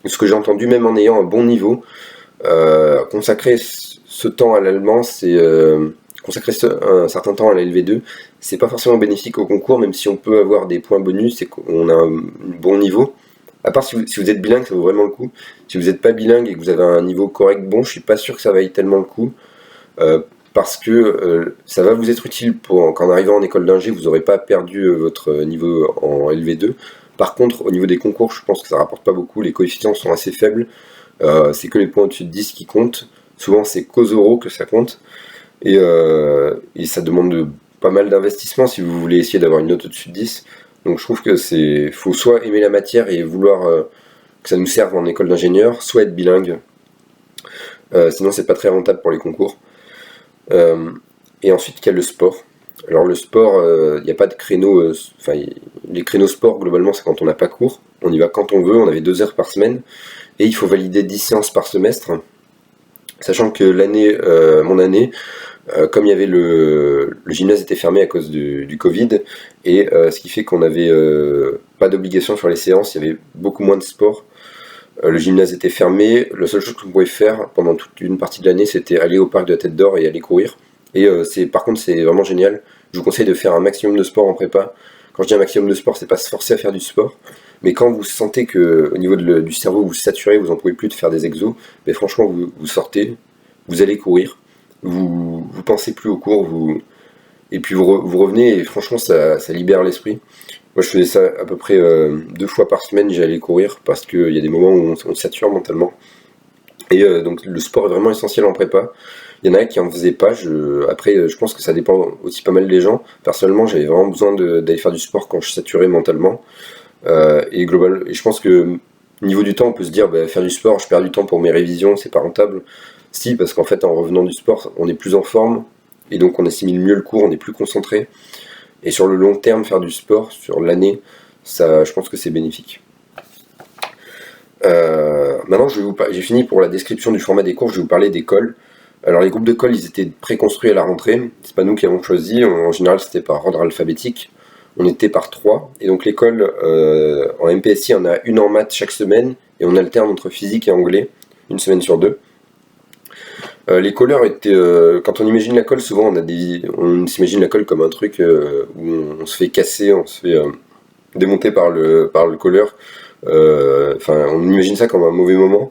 ce que j'ai entendu, même en ayant un bon niveau, consacrer ce temps à l'allemand, c'est consacrer un certain temps à la LV2, c'est pas forcément bénéfique au concours, même si on peut avoir des points bonus et qu'on a un bon niveau. À part si vous êtes bilingue, ça vaut vraiment le coup. Si vous n'êtes pas bilingue et que vous avez un niveau correct bon, je suis pas sûr que ça vaille tellement le coup. Parce que ça va vous être utile qu'en arrivant en école d'ingé, vous n'aurez pas perdu votre niveau en LV2. Par contre, au niveau des concours, je pense que ça rapporte pas beaucoup. Les coefficients sont assez faibles. C'est que les points au-dessus de 10 qui comptent. Souvent, c'est qu'aux euros que ça compte. Et ça demande pas mal d'investissement si vous voulez essayer d'avoir une note au-dessus de 10. Donc je trouve que faut soit aimer la matière et vouloir que ça nous serve en école d'ingénieur, soit être bilingue. Sinon c'est pas très rentable pour les concours. Et ensuite il y a le sport. Alors le sport, il n'y a pas de créneau, les créneaux sport globalement c'est quand on n'a pas cours. On y va quand on veut, on avait 2 heures par semaine. Et il faut valider 10 séances par semestre. Sachant que mon année, comme il y avait le gymnase était fermé à cause du Covid, et ce qui fait qu'on n'avait pas d'obligation sur les séances, il y avait beaucoup moins de sport. Le gymnase était fermé, la seule chose qu'on pouvait faire pendant toute une partie de l'année, c'était aller au parc de la Tête d'Or et aller courir. Et par contre, c'est vraiment génial. Je vous conseille de faire un maximum de sport en prépa. Quand je dis un maximum de sport, c'est pas se forcer à faire du sport, mais quand vous sentez que au niveau du cerveau vous saturez, vous en pouvez plus de faire des exos, mais franchement vous sortez, vous allez courir, vous pensez plus au cours, et puis vous revenez et franchement ça libère l'esprit. Moi je faisais ça à peu près 2 fois par semaine, j'allais courir parce qu'il y a des moments où on sature mentalement. Et donc le sport est vraiment essentiel en prépa. Il y en a qui en faisaient pas, après je pense que ça dépend aussi pas mal des gens. Personnellement j'avais vraiment besoin d'aller faire du sport quand je saturais mentalement. Et je pense que niveau du temps on peut se dire faire du sport, je perds du temps pour mes révisions, c'est pas rentable. Si, parce qu'en fait en revenant du sport on est plus en forme et donc on assimile mieux le cours, on est plus concentré. Et sur le long terme faire du sport, sur l'année, ça je pense que c'est bénéfique. Maintenant j'ai fini pour la description du format des cours, je vais vous parler des cols. Alors les groupes de cols ils étaient préconstruits à la rentrée, c'est pas nous qui avons choisi, en général c'était par ordre alphabétique. On était par 3, et donc l'école en MPSI on a une en maths chaque semaine et on alterne entre physique et anglais, une semaine sur deux. Les colleurs étaient... quand on imagine la colle, souvent on s'imagine la colle comme un truc où on se fait casser, on se fait démonter par le colleur. On imagine ça comme un mauvais moment.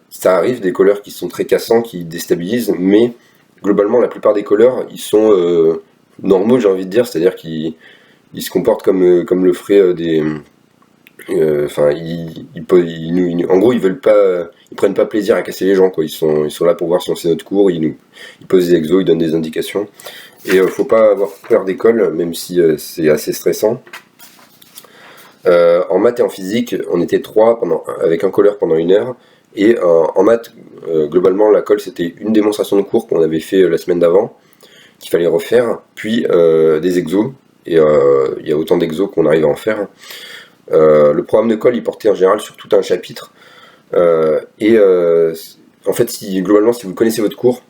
Ça arrive des colleurs qui sont très cassants, qui déstabilisent, mais globalement la plupart des colleurs ils sont normaux, j'ai envie de dire, c'est-à-dire qu'ils se comportent comme le feraient des... en gros ils veulent pas, ils prennent pas plaisir à casser les gens, quoi. Ils sont là pour voir si on sait notre cours, ils posent des exos, ils donnent des indications, et faut pas avoir peur des colles, même si c'est assez stressant. En maths et en physique, on était trois avec un colleur pendant 1 heure. Et en maths, globalement, la colle c'était une démonstration de cours qu'on avait fait la semaine d'avant, qu'il fallait refaire, puis des exos. Et il y a autant d'exos qu'on arrive à en faire. Le programme de colle il portait en général sur tout un chapitre. En fait, globalement, si vous connaissez votre cours,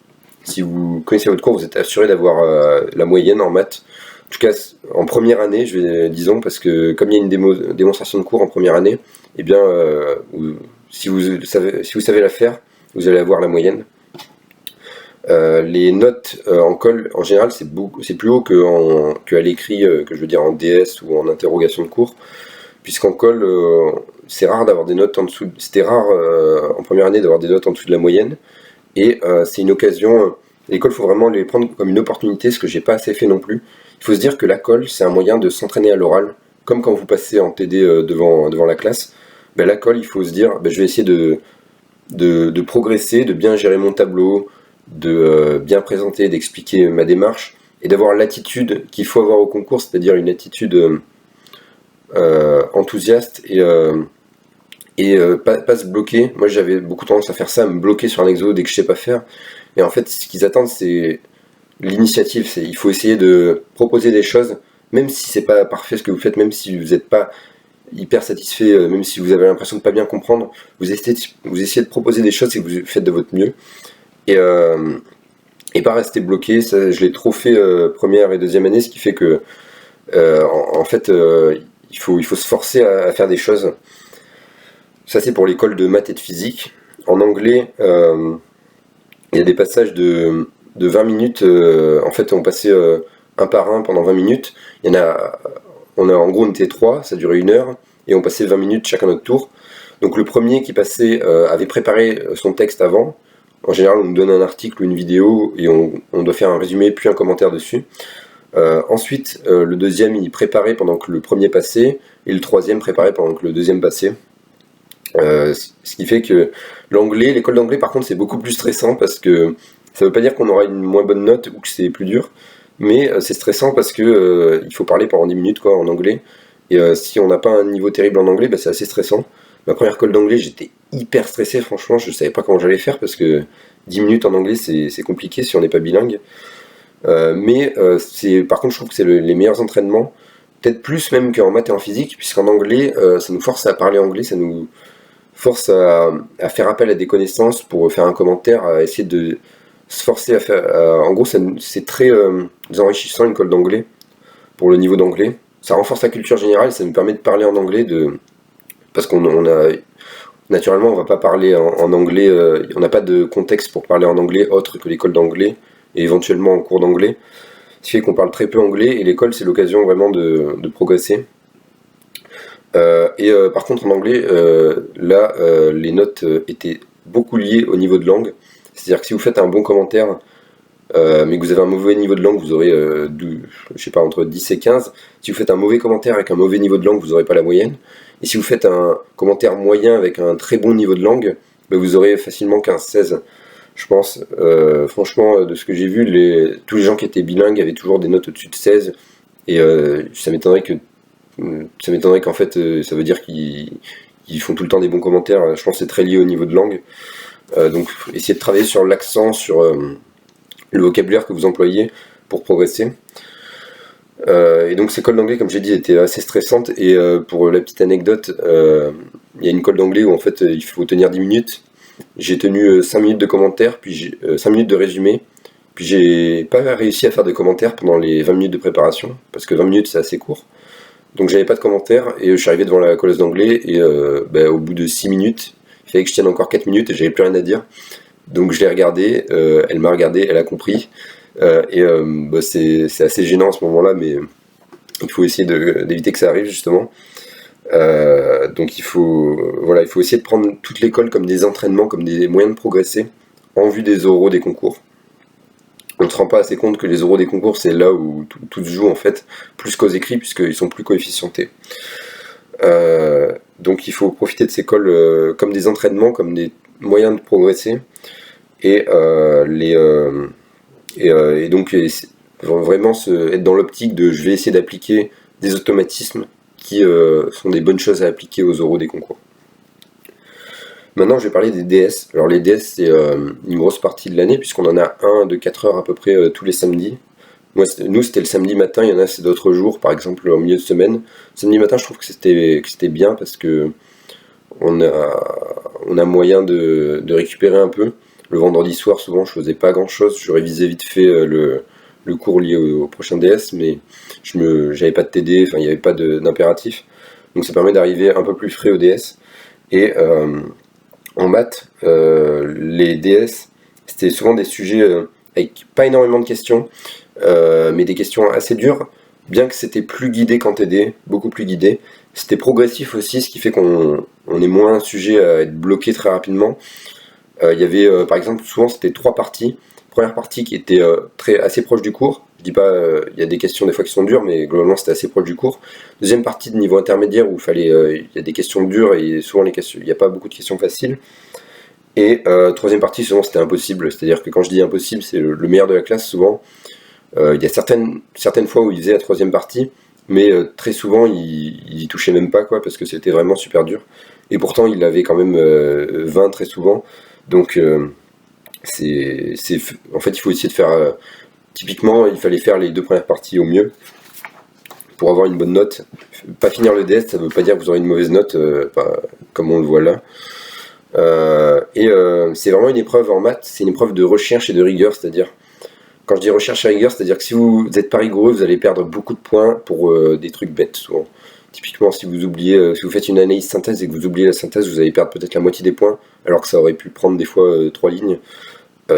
vous êtes assuré d'avoir la moyenne en maths. En tout cas, en première année, disons, parce que comme il y a une démonstration de cours en première année, eh bien, si vous savez la faire, vous allez avoir la moyenne. Les notes en colle, en général, c'est plus haut qu'à l'écrit, que je veux dire en DS ou en interrogation de cours, puisqu'en colle, c'est rare d'avoir des notes en dessous. C'était rare en première année d'avoir des notes en dessous de la moyenne, et c'est une occasion. L'école, il faut vraiment les prendre comme une opportunité, ce que j'ai pas assez fait non plus. Il faut se dire que la colle, c'est un moyen de s'entraîner à l'oral, comme quand vous passez en TD devant la classe. Ben, la colle, il faut se dire, je vais essayer de progresser, de bien gérer mon tableau, de bien présenter, d'expliquer ma démarche, et d'avoir l'attitude qu'il faut avoir au concours, c'est-à-dire une attitude enthousiaste et pas se bloquer. Moi j'avais beaucoup tendance à faire ça, à me bloquer sur un exo dès que je sais pas faire. Et en fait, ce qu'ils attendent, c'est l'initiative. Il faut essayer de proposer des choses, même si c'est pas parfait ce que vous faites, même si vous n'êtes pas hyper satisfait, même si vous avez l'impression de pas bien comprendre, vous essayez de proposer des choses et vous faites de votre mieux. Et pas rester bloqué. Ça, je l'ai trop fait première et deuxième année, ce qui fait que en fait il faut se forcer à faire des choses. Ça c'est pour l'école de maths et de physique. En anglais, il y a des passages de 20 minutes. En fait, on passait un par un pendant 20 minutes. En gros, on était 3, ça durait 1 heure, et on passait 20 minutes chacun notre tour. Donc le premier qui passait avait préparé son texte avant. En général, on nous donne un article ou une vidéo, et on doit faire un résumé puis un commentaire dessus. Ensuite, le deuxième, il préparait pendant que le premier passait, et le troisième préparait pendant que le deuxième passait. Ce qui fait que l'école d'anglais par contre c'est beaucoup plus stressant, parce que ça veut pas dire qu'on aura une moins bonne note ou que c'est plus dur, mais c'est stressant parce que il faut parler pendant 10 minutes en anglais, et si on n'a pas un niveau terrible en anglais, c'est assez stressant. Ma première colle d'anglais, j'étais hyper stressé, franchement, je savais pas comment j'allais faire, parce que 10 minutes en anglais c'est compliqué si on n'est pas bilingue. Par contre je trouve que c'est les meilleurs entraînements, peut-être plus même qu'en maths et en physique, puisqu'en anglais ça nous force à parler anglais, ça nous force à faire appel à des connaissances pour faire un commentaire, à essayer de se forcer à faire... en gros, c'est très enrichissant une colle d'anglais, pour le niveau d'anglais. Ça renforce la culture générale, ça nous permet de parler en anglais, parce naturellement, on va pas parler en anglais, on n'a pas de contexte pour parler en anglais autre que l'école d'anglais, et éventuellement en cours d'anglais. Ce qui fait qu'on parle très peu anglais, et l'école, c'est l'occasion vraiment de progresser. Par contre en anglais, les notes étaient beaucoup liées au niveau de langue. C'est-à-dire que si vous faites un bon commentaire, mais que vous avez un mauvais niveau de langue, vous aurez entre 10 et 15. Si vous faites un mauvais commentaire avec un mauvais niveau de langue, vous n'aurez pas la moyenne. Et si vous faites un commentaire moyen avec un très bon niveau de langue, vous aurez facilement 15-16. Je pense, franchement, de ce que j'ai vu, tous les gens qui étaient bilingues avaient toujours des notes au-dessus de 16. Et ça m'étonnerait qu'en fait ça veut dire qu'ils font tout le temps des bons commentaires. Je pense que c'est très lié au niveau de langue. Donc essayez de travailler sur l'accent, sur le vocabulaire que vous employez pour progresser. Et donc ces cols d'anglais, comme j'ai dit, étaient assez stressantes. Et pour la petite anecdote, il y a une colle d'anglais où en fait il faut tenir 10 minutes. J'ai tenu 5 minutes de commentaires, puis 5 minutes de résumé. Puis j'ai pas réussi à faire de commentaires pendant les 20 minutes de préparation, parce que 20 minutes c'est assez court. Donc j'avais pas de commentaires et je suis arrivé devant la colosse d'anglais et au bout de 6 minutes, il fallait que je tienne encore 4 minutes et j'avais plus rien à dire. Donc je l'ai regardé, elle m'a regardé, elle a compris. C'est assez gênant à ce moment-là, mais il faut essayer d'éviter que ça arrive justement. Donc il faut essayer de prendre toute l'école comme des entraînements, comme des moyens de progresser en vue des oraux des concours. On ne se rend pas assez compte que les oraux des concours, c'est là où tout se joue en fait, plus qu'aux écrits, puisqu'ils sont plus coefficientés. Donc il faut profiter de ces cols comme des entraînements, comme des moyens de progresser, et donc vraiment être dans l'optique de je vais essayer d'appliquer des automatismes qui sont des bonnes choses à appliquer aux oraux des concours. Maintenant, je vais parler des DS. Alors les DS, c'est une grosse partie de l'année, puisqu'on en a un de 4 heures à peu près tous les samedis. Nous, c'était le samedi matin, il y en a, c'est d'autres jours, par exemple, au milieu de semaine. Samedi matin, je trouve que c'était bien, parce que on a moyen de récupérer un peu. Le vendredi soir, souvent, je faisais pas grand-chose. Je révisais vite fait le cours lié au prochain DS, mais j'avais pas de TD, enfin, il n'y avait pas d'impératif. Donc ça permet d'arriver un peu plus frais au DS. Et en maths, les DS, c'était souvent des sujets avec pas énormément de questions, mais des questions assez dures, bien que c'était plus guidé qu'en TD, beaucoup plus guidé. C'était progressif aussi, ce qui fait qu'on est moins sujet à être bloqué très rapidement. Il y avait, par exemple, souvent c'était 3 parties. Première partie qui était assez proche du cours. Je dis pas, il y a des questions des fois qui sont dures, mais globalement c'était assez proche du cours. Deuxième partie de niveau intermédiaire où il y a des questions dures et souvent il n'y a pas beaucoup de questions faciles. Et troisième partie, souvent c'était impossible. C'est-à-dire que quand je dis impossible, c'est le meilleur de la classe souvent. Il y a certaines fois où il faisait la troisième partie, mais très souvent il y touchait même pas, quoi, parce que c'était vraiment super dur. Et pourtant il avait quand même 20 très souvent. Donc en fait il faut essayer de faire... typiquement, il fallait faire les 2 premières parties au mieux pour avoir une bonne note. Pas finir le DS, ça veut pas dire que vous aurez une mauvaise note, comme on le voit là. C'est vraiment une épreuve en maths, c'est une épreuve de recherche et de rigueur, c'est-à-dire, quand je dis recherche et rigueur, c'est-à-dire que si vous n'êtes pas rigoureux, vous allez perdre beaucoup de points pour des trucs bêtes souvent. Typiquement, si vous faites une analyse synthèse et que vous oubliez la synthèse, vous allez perdre peut-être la moitié des points, alors que ça aurait pu prendre des fois 3 lignes.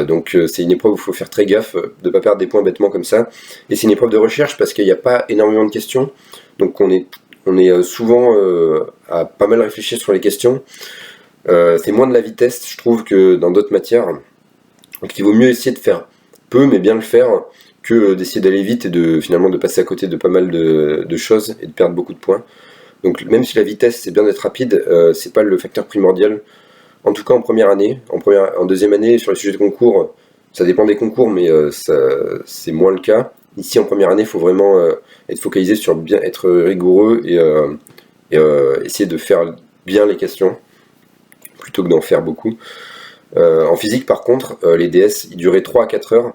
Donc c'est une épreuve où il faut faire très gaffe de ne pas perdre des points bêtement comme ça. Et c'est une épreuve de recherche parce qu'il n'y a pas énormément de questions, donc on est souvent à pas mal réfléchir sur les questions. C'est moins de la vitesse, je trouve, que dans d'autres matières. Donc il vaut mieux essayer de faire peu, mais bien le faire, que d'essayer d'aller vite et finalement de passer à côté de pas mal de choses et de perdre beaucoup de points. Donc même si la vitesse, c'est bien d'être rapide, c'est pas le facteur primordial. En tout cas en première année. En deuxième année, sur les sujets de concours, ça dépend des concours, mais c'est moins le cas. Ici en première année, il faut vraiment être focalisé sur bien être rigoureux et essayer de faire bien les questions, plutôt que d'en faire beaucoup. En physique par contre, les DS, ils duraient 3 à 4 heures.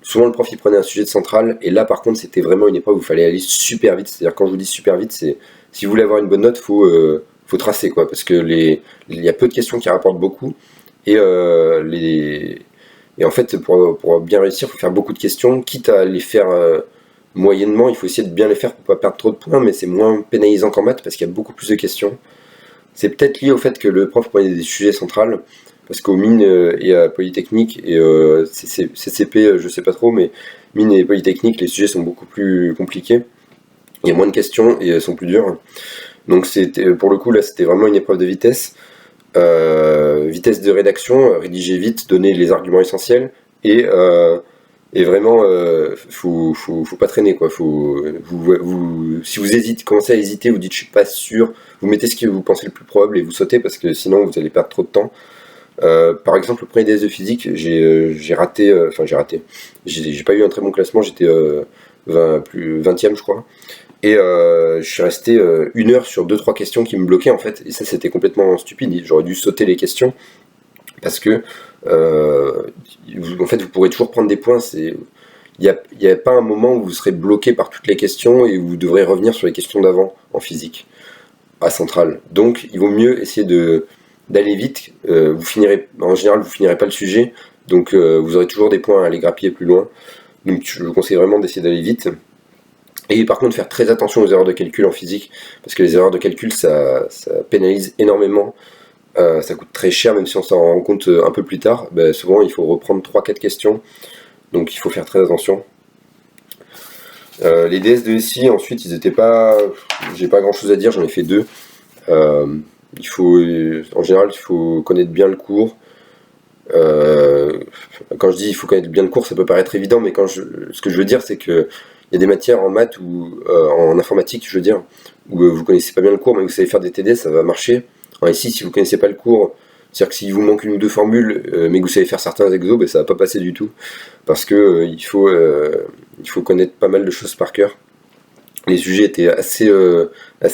Souvent le prof il prenait un sujet de centrale, et là par contre c'était vraiment une épreuve où il fallait aller super vite. C'est-à-dire quand je vous dis super vite, c'est si vous voulez avoir une bonne note, faut tracer, quoi, parce que il y a peu de questions qui rapportent beaucoup, et en fait pour bien réussir, il faut faire beaucoup de questions, quitte à les faire moyennement. Il faut essayer de bien les faire pour pas perdre trop de points, mais c'est moins pénalisant qu'en maths parce qu'il y a beaucoup plus de questions. C'est peut-être lié au fait que le prof prenait des sujets centrales, parce qu'aux mines et à Polytechnique et CCP, je sais pas trop, mais mines et Polytechnique, les sujets sont beaucoup plus compliqués. Il y a moins de questions et elles sont plus dures. Donc pour le coup là c'était vraiment une épreuve de vitesse. Vitesse de rédaction, rédiger vite, donner les arguments essentiels, et vraiment faut pas traîner, quoi. Si vous commencez à hésiter, vous dites je suis pas sûr, vous mettez ce que vous pensez le plus probable et vous sautez, parce que sinon vous allez perdre trop de temps. Par exemple, le premier DS de physique, j'ai raté, j'ai pas eu un très bon classement, j'étais 20e je crois, et je suis resté 1 heure sur 2-3 questions qui me bloquaient en fait, et ça c'était complètement stupide. J'aurais dû sauter les questions, parce que en fait vous pourrez toujours prendre des points. Il n'y a pas un moment où vous serez bloqué par toutes les questions et où vous devrez revenir sur les questions d'avant en physique à centrale. Donc il vaut mieux essayer d'aller vite. En général vous finirez pas le sujet, donc vous aurez toujours des points à aller grappiller plus loin. Donc je vous conseille vraiment d'essayer d'aller vite. Et par contre, faire très attention aux erreurs de calcul en physique, parce que les erreurs de calcul, ça pénalise énormément. Ça coûte très cher, même si on s'en rend compte un peu plus tard. Ben, souvent, il faut reprendre 3-4 questions, donc il faut faire très attention. Les DS de SI, ensuite, ils étaient pas... J'ai pas grand-chose à dire, j'en ai fait 2. En général, il faut connaître bien le cours. Quand je dis il faut connaître bien le cours, ça peut paraître évident, mais ce que je veux dire, c'est que il y a des matières en maths ou en informatique, je veux dire, où vous connaissez pas bien le cours, mais vous savez faire des TD, ça va marcher. En SI, si vous connaissez pas le cours, c'est-à-dire que s'il vous manque 1 ou 2 formules, mais que vous savez faire certains exos, ben, ça va pas passer du tout, parce que il faut connaître pas mal de choses par cœur. Les sujets étaient assez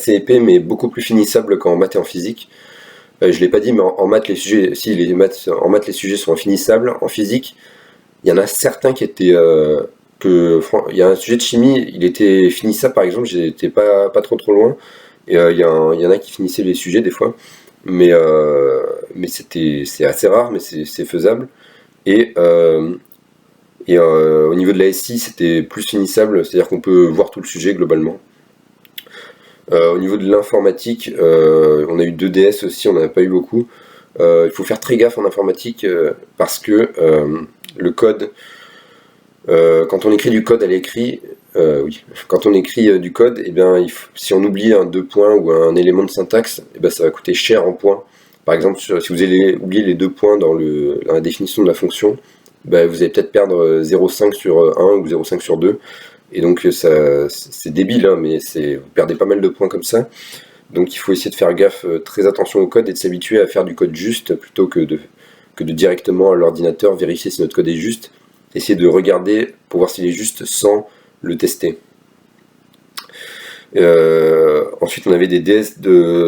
épais, mais beaucoup plus finissables qu'en maths et en physique. Je l'ai pas dit, mais en maths, les sujets, si en maths, les sujets sont infinissables. En physique, il y en a certains qui étaient, il y a un sujet de chimie, il était finissable par exemple, j'étais pas trop loin. Et il y en a qui finissaient les sujets des fois, mais c'est assez rare, mais c'est faisable. Et, au niveau de la SI, c'était plus finissable, c'est-à-dire qu'on peut voir tout le sujet globalement. Au niveau de l'informatique, on a eu 2 DS aussi, on n'en a pas eu beaucoup. Il faut faire très gaffe en informatique parce que le code, quand on écrit du code à l'écrit, oui, quand on écrit du code, et bien, si on oublie un 2 points ou un élément de syntaxe, et ben, ça va coûter cher en points. Par exemple, si vous allez oublier les 2 points dans la définition de la fonction, ben, vous allez peut-être perdre 0,5 sur 1 ou 0,5 sur 2. Et donc c'est débile, hein, mais vous perdez pas mal de points comme ça. Donc il faut essayer de faire gaffe, très attention au code et de s'habituer à faire du code juste plutôt que de directement à l'ordinateur vérifier si notre code est juste. Essayer de regarder pour voir s'il est juste sans le tester. Ensuite on avait des DS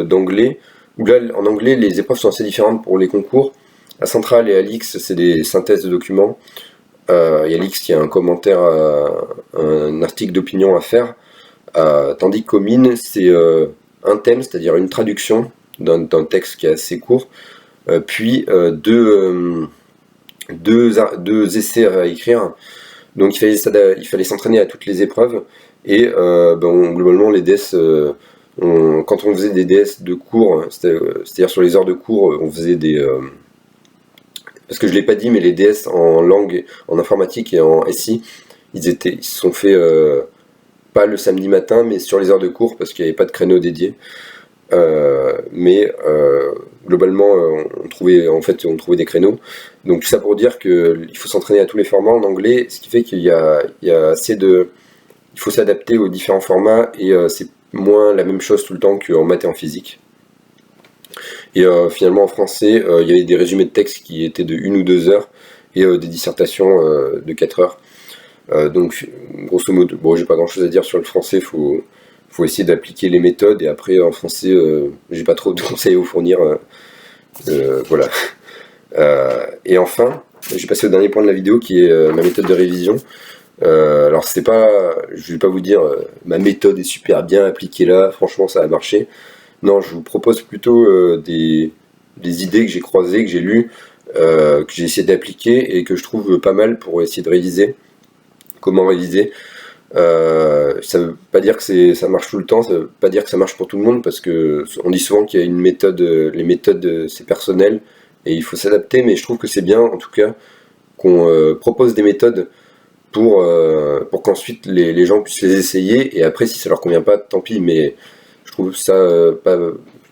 d'anglais, où là en anglais les épreuves sont assez différentes pour les concours. À Centrale et à l'X c'est des synthèses de documents. Il y a l'X qui a un commentaire, un article d'opinion à faire, tandis qu'au Mines, c'est un thème, c'est-à-dire une traduction d'un texte qui est assez court, puis deux essais à écrire. Donc il fallait s'entraîner à toutes les épreuves, et globalement les DS, quand on faisait des DS de cours, c'est-à-dire sur les heures de cours, on faisait des... parce que je l'ai pas dit, mais les DS en langue, en informatique et en SI, ils se sont fait pas le samedi matin, mais sur les heures de cours, parce qu'il n'y avait pas de créneau dédié. Globalement, on trouvait des créneaux. Donc tout ça pour dire qu'il faut s'entraîner à tous les formats en anglais, ce qui fait qu'il y a il faut s'adapter aux différents formats, et c'est moins la même chose tout le temps qu'en maths et en physique. Et finalement en français, il y avait des résumés de texte qui étaient de 1 ou 2 heures, et des dissertations de 4 heures. Donc grosso modo, bon, j'ai pas grand chose à dire sur le français, faut essayer d'appliquer les méthodes, et après en français, j'ai pas trop de conseils à vous fournir. Voilà. Et enfin, j'ai passé au dernier point de la vidéo qui est ma méthode de révision. Alors je vais pas vous dire ma méthode est super bien appliquée là, franchement ça a marché. Non, je vous propose plutôt des idées que j'ai croisées, que j'ai lues, que j'ai essayé d'appliquer et que je trouve pas mal pour essayer de réviser. Comment réviser? Ça veut pas dire que ça marche tout le temps, ça veut pas dire que ça marche pour tout le monde, parce que on dit souvent qu'il y a une méthode, les méthodes c'est personnel et il faut s'adapter, mais je trouve que c'est bien en tout cas qu'on propose des méthodes pour qu'ensuite les gens puissent les essayer, et après si ça leur convient pas, tant pis, mais je trouve ça pas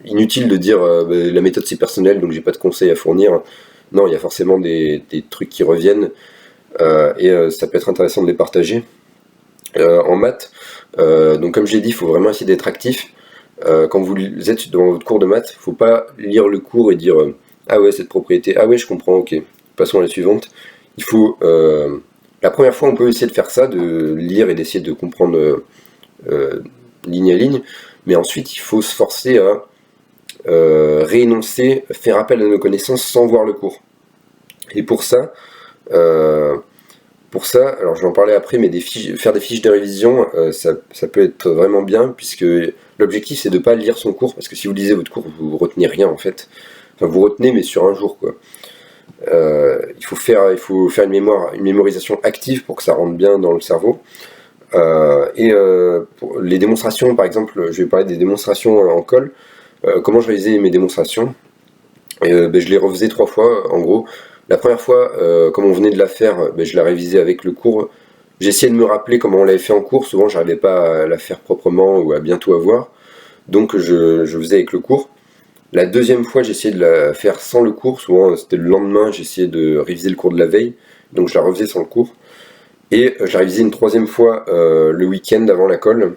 inutile de dire la méthode c'est personnel donc j'ai pas de conseils à fournir. Non, il y a forcément des trucs qui reviennent, et ça peut être intéressant de les partager. En maths, donc comme je l'ai dit, il faut vraiment essayer d'être actif. Quand vous êtes dans votre cours de maths, il ne faut pas lire le cours et dire ah ouais cette propriété, ah ouais je comprends, ok, passons à la suivante. Il faut, la première fois on peut essayer de faire ça, de lire et d'essayer de comprendre ligne à ligne, mais ensuite il faut se forcer à réénoncer, faire appel à nos connaissances sans voir le cours. Et pour ça, alors je vais en parler après, mais faire des fiches de révision, ça peut être vraiment bien, puisque l'objectif c'est de ne pas lire son cours, parce que si vous lisez votre cours, vous retenez rien en fait. Enfin, vous retenez, mais sur un jour, quoi. Il faut faire une mémorisation active pour que ça rentre bien dans le cerveau. Pour les démonstrations, par exemple, je vais parler des démonstrations en colle. Comment je réalisais mes démonstrations? Je les refaisais 3 fois, en gros. La première fois, comme on venait de la faire, je la révisais avec le cours. J'essayais de me rappeler comment on l'avait fait en cours. Souvent, j'arrivais pas à la faire proprement ou à bien tout avoir. Donc, je faisais avec le cours. La deuxième fois, j'essayais de la faire sans le cours. Souvent, c'était le lendemain, j'essayais de réviser le cours de la veille. Donc, je la refaisais sans le cours. Et je la révisais une troisième fois le week-end avant la colle.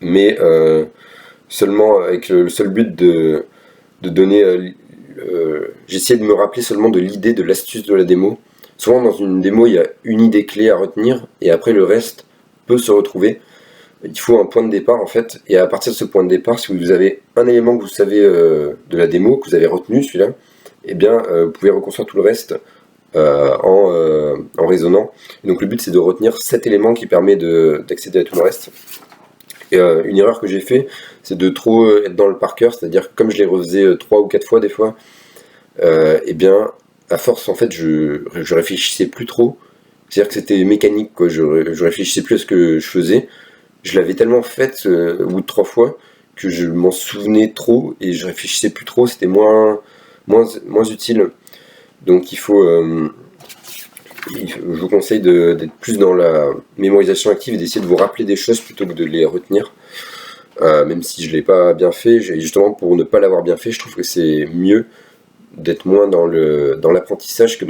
Mais seulement avec le seul but de donner. J'essayais de me rappeler seulement de l'idée, de l'astuce de la démo. Souvent dans une démo, il y a une idée clé à retenir, et après le reste peut se retrouver. Il faut un point de départ en fait, et à partir de ce point de départ, si vous avez un élément que vous savez de la démo, que vous avez retenu celui-là, eh bien vous pouvez reconstruire tout le reste en raisonnant. Et donc le but c'est de retenir cet élément qui permet d'accéder à tout le reste. Et une erreur que j'ai fait, c'est de trop être dans le par cœur, c'est-à-dire que comme je les refaisais 3 ou 4 fois des fois, et bien à force en fait je réfléchissais plus trop, c'est-à-dire que c'était mécanique quoi, je réfléchissais plus à ce que je faisais, je l'avais tellement fait au bout de 3 fois que je m'en souvenais trop et je réfléchissais plus trop, c'était moins utile. Donc je vous conseille d'être plus dans la mémorisation active et d'essayer de vous rappeler des choses plutôt que de les retenir. Même si je ne l'ai pas bien fait, justement pour ne pas l'avoir bien fait, je trouve que c'est mieux d'être moins dans l'apprentissage il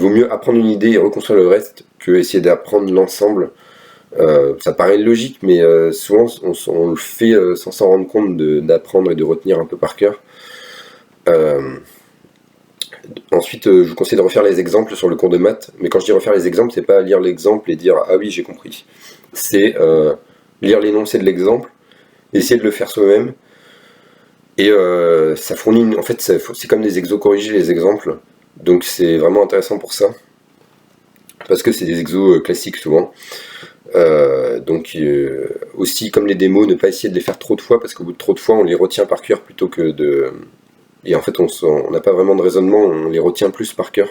vaut mieux apprendre une idée et reconstruire le reste que essayer d'apprendre l'ensemble. Ça paraît logique, mais souvent on le fait sans s'en rendre compte d'apprendre et de retenir un peu par cœur. Ensuite, je vous conseille de refaire les exemples sur le cours de maths, mais quand je dis refaire les exemples, c'est pas lire l'exemple et dire ah oui j'ai compris. C'est lire l'énoncé de l'exemple, essayer de le faire soi-même, et ça fournit, en fait c'est comme des exos corrigés les exemples, donc c'est vraiment intéressant pour ça, parce que c'est des exos classiques souvent. Aussi comme les démos, ne pas essayer de les faire trop de fois, parce qu'au bout de trop de fois on les retient par cœur plutôt que de... Et en fait, on n'a pas vraiment de raisonnement, on les retient plus par cœur.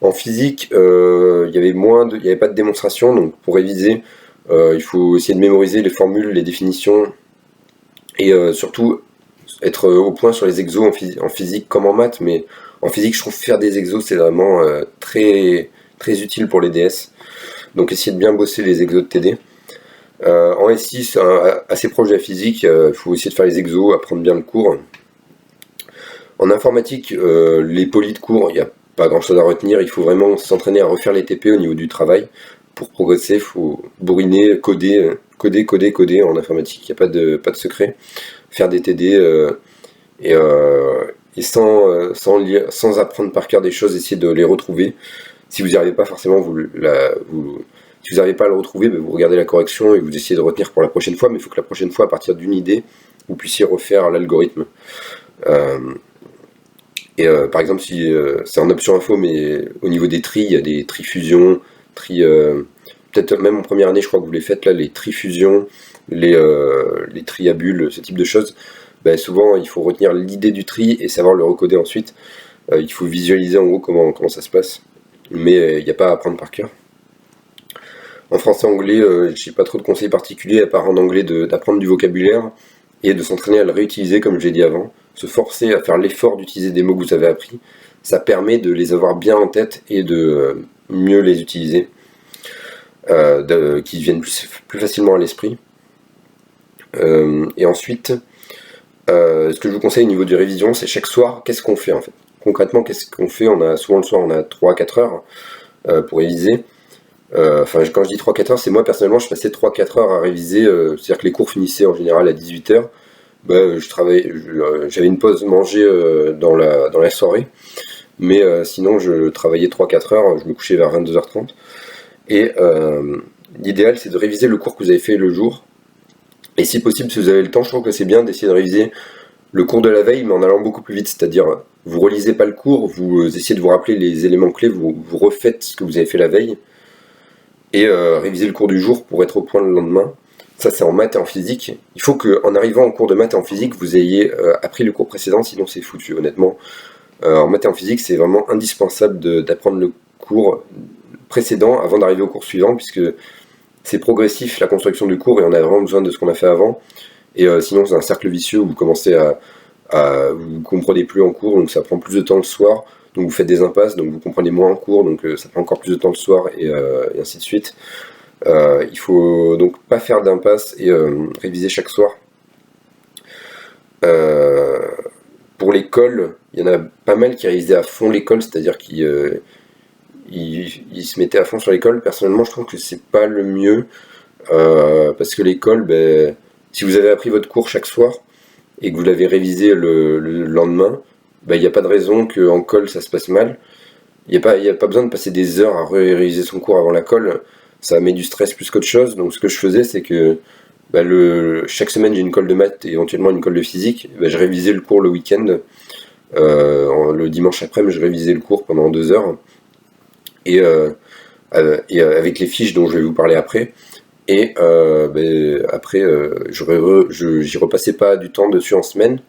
En physique, il n'y avait pas de démonstration, donc pour réviser, il faut essayer de mémoriser les formules, les définitions, et surtout être au point sur les exos en physique comme en maths, mais en physique, je trouve faire des exos, c'est vraiment très, très utile pour les DS. Donc essayez de bien bosser les exos de TD. En SI, c'est assez proche de la physique, il faut essayer de faire les exos, apprendre bien le cours. En informatique, les polis de cours, il n'y a pas grand chose à retenir, il faut vraiment s'entraîner à refaire les TP au niveau du travail. Pour progresser, il faut bourriner, coder en informatique, il n'y a pas de secret. Faire des TD et sans apprendre par cœur des choses, essayer de les retrouver. Si vous n'y arrivez pas forcément, si vous n'arrivez pas à le retrouver, vous regardez la correction et vous essayez de retenir pour la prochaine fois, mais il faut que la prochaine fois, à partir d'une idée, vous puissiez refaire l'algorithme. Par exemple, si c'est en option info, mais au niveau des tris, il y a des trifusions, peut-être même en première année, je crois que vous les faites là, les trifusions, les tris à bulles, ce type de choses. Souvent, il faut retenir l'idée du tri et savoir le recoder ensuite. Il faut visualiser en gros comment ça se passe, mais il n'y a pas à apprendre par cœur. En français-anglais, j'ai pas trop de conseils particuliers à part en anglais d'apprendre du vocabulaire et de s'entraîner à le réutiliser comme j'ai dit avant. Se forcer à faire l'effort d'utiliser des mots que vous avez appris, ça permet de les avoir bien en tête et de mieux les utiliser, qu'ils viennent plus facilement à l'esprit. Et ensuite, ce que je vous conseille au niveau de révision, c'est chaque soir, qu'est-ce qu'on fait en fait. Concrètement, qu'est-ce qu'on fait? Souvent le soir, on a 3-4 heures pour réviser. Quand je dis 3-4 heures, c'est moi personnellement, je passais 3-4 heures à réviser, c'est-à-dire que les cours finissaient en général à 18h. J'avais une pause manger dans la soirée, mais sinon je travaillais 3-4 heures, je me couchais vers 22h30. Et l'idéal c'est de réviser le cours que vous avez fait le jour. Et si possible, si vous avez le temps, je trouve que c'est bien d'essayer de réviser le cours de la veille, mais en allant beaucoup plus vite, c'est-à-dire vous relisez pas le cours, vous essayez de vous rappeler les éléments clés, vous refaites ce que vous avez fait la veille, et réviser le cours du jour pour être au point le lendemain. Ça c'est en maths et en physique. Il faut qu'en arrivant en cours de maths et en physique, vous ayez appris le cours précédent, sinon c'est foutu honnêtement. En maths et en physique, c'est vraiment indispensable d'apprendre le cours précédent avant d'arriver au cours suivant, puisque c'est progressif la construction du cours et on a vraiment besoin de ce qu'on a fait avant. Et sinon c'est un cercle vicieux où vous commencez vous comprenez plus en cours, donc ça prend plus de temps le soir, donc vous faites des impasses, donc vous comprenez moins en cours, donc ça prend encore plus de temps le soir, et ainsi de suite. Il faut donc pas faire d'impasse et réviser chaque soir. Pour l'école, il y en a pas mal qui révisaient à fond l'école, c'est-à-dire qu'ils se mettaient à fond sur l'école. Personnellement, je trouve que c'est pas le mieux, parce que l'école, si vous avez appris votre cours chaque soir et que vous l'avez révisé le lendemain, il n'y a pas de raison qu'en colle ça se passe mal. Il n'y a pas besoin de passer des heures à réviser son cours avant la colle, ça met du stress plus qu'autre chose. Donc ce que je faisais, c'est que chaque semaine j'ai une colle de maths et éventuellement une colle de physique, je révisais le cours le week-end, le dimanche après, je révisais le cours pendant 2 heures, et avec les fiches dont je vais vous parler après. Et après, j'y repassais pas du temps dessus en semaine,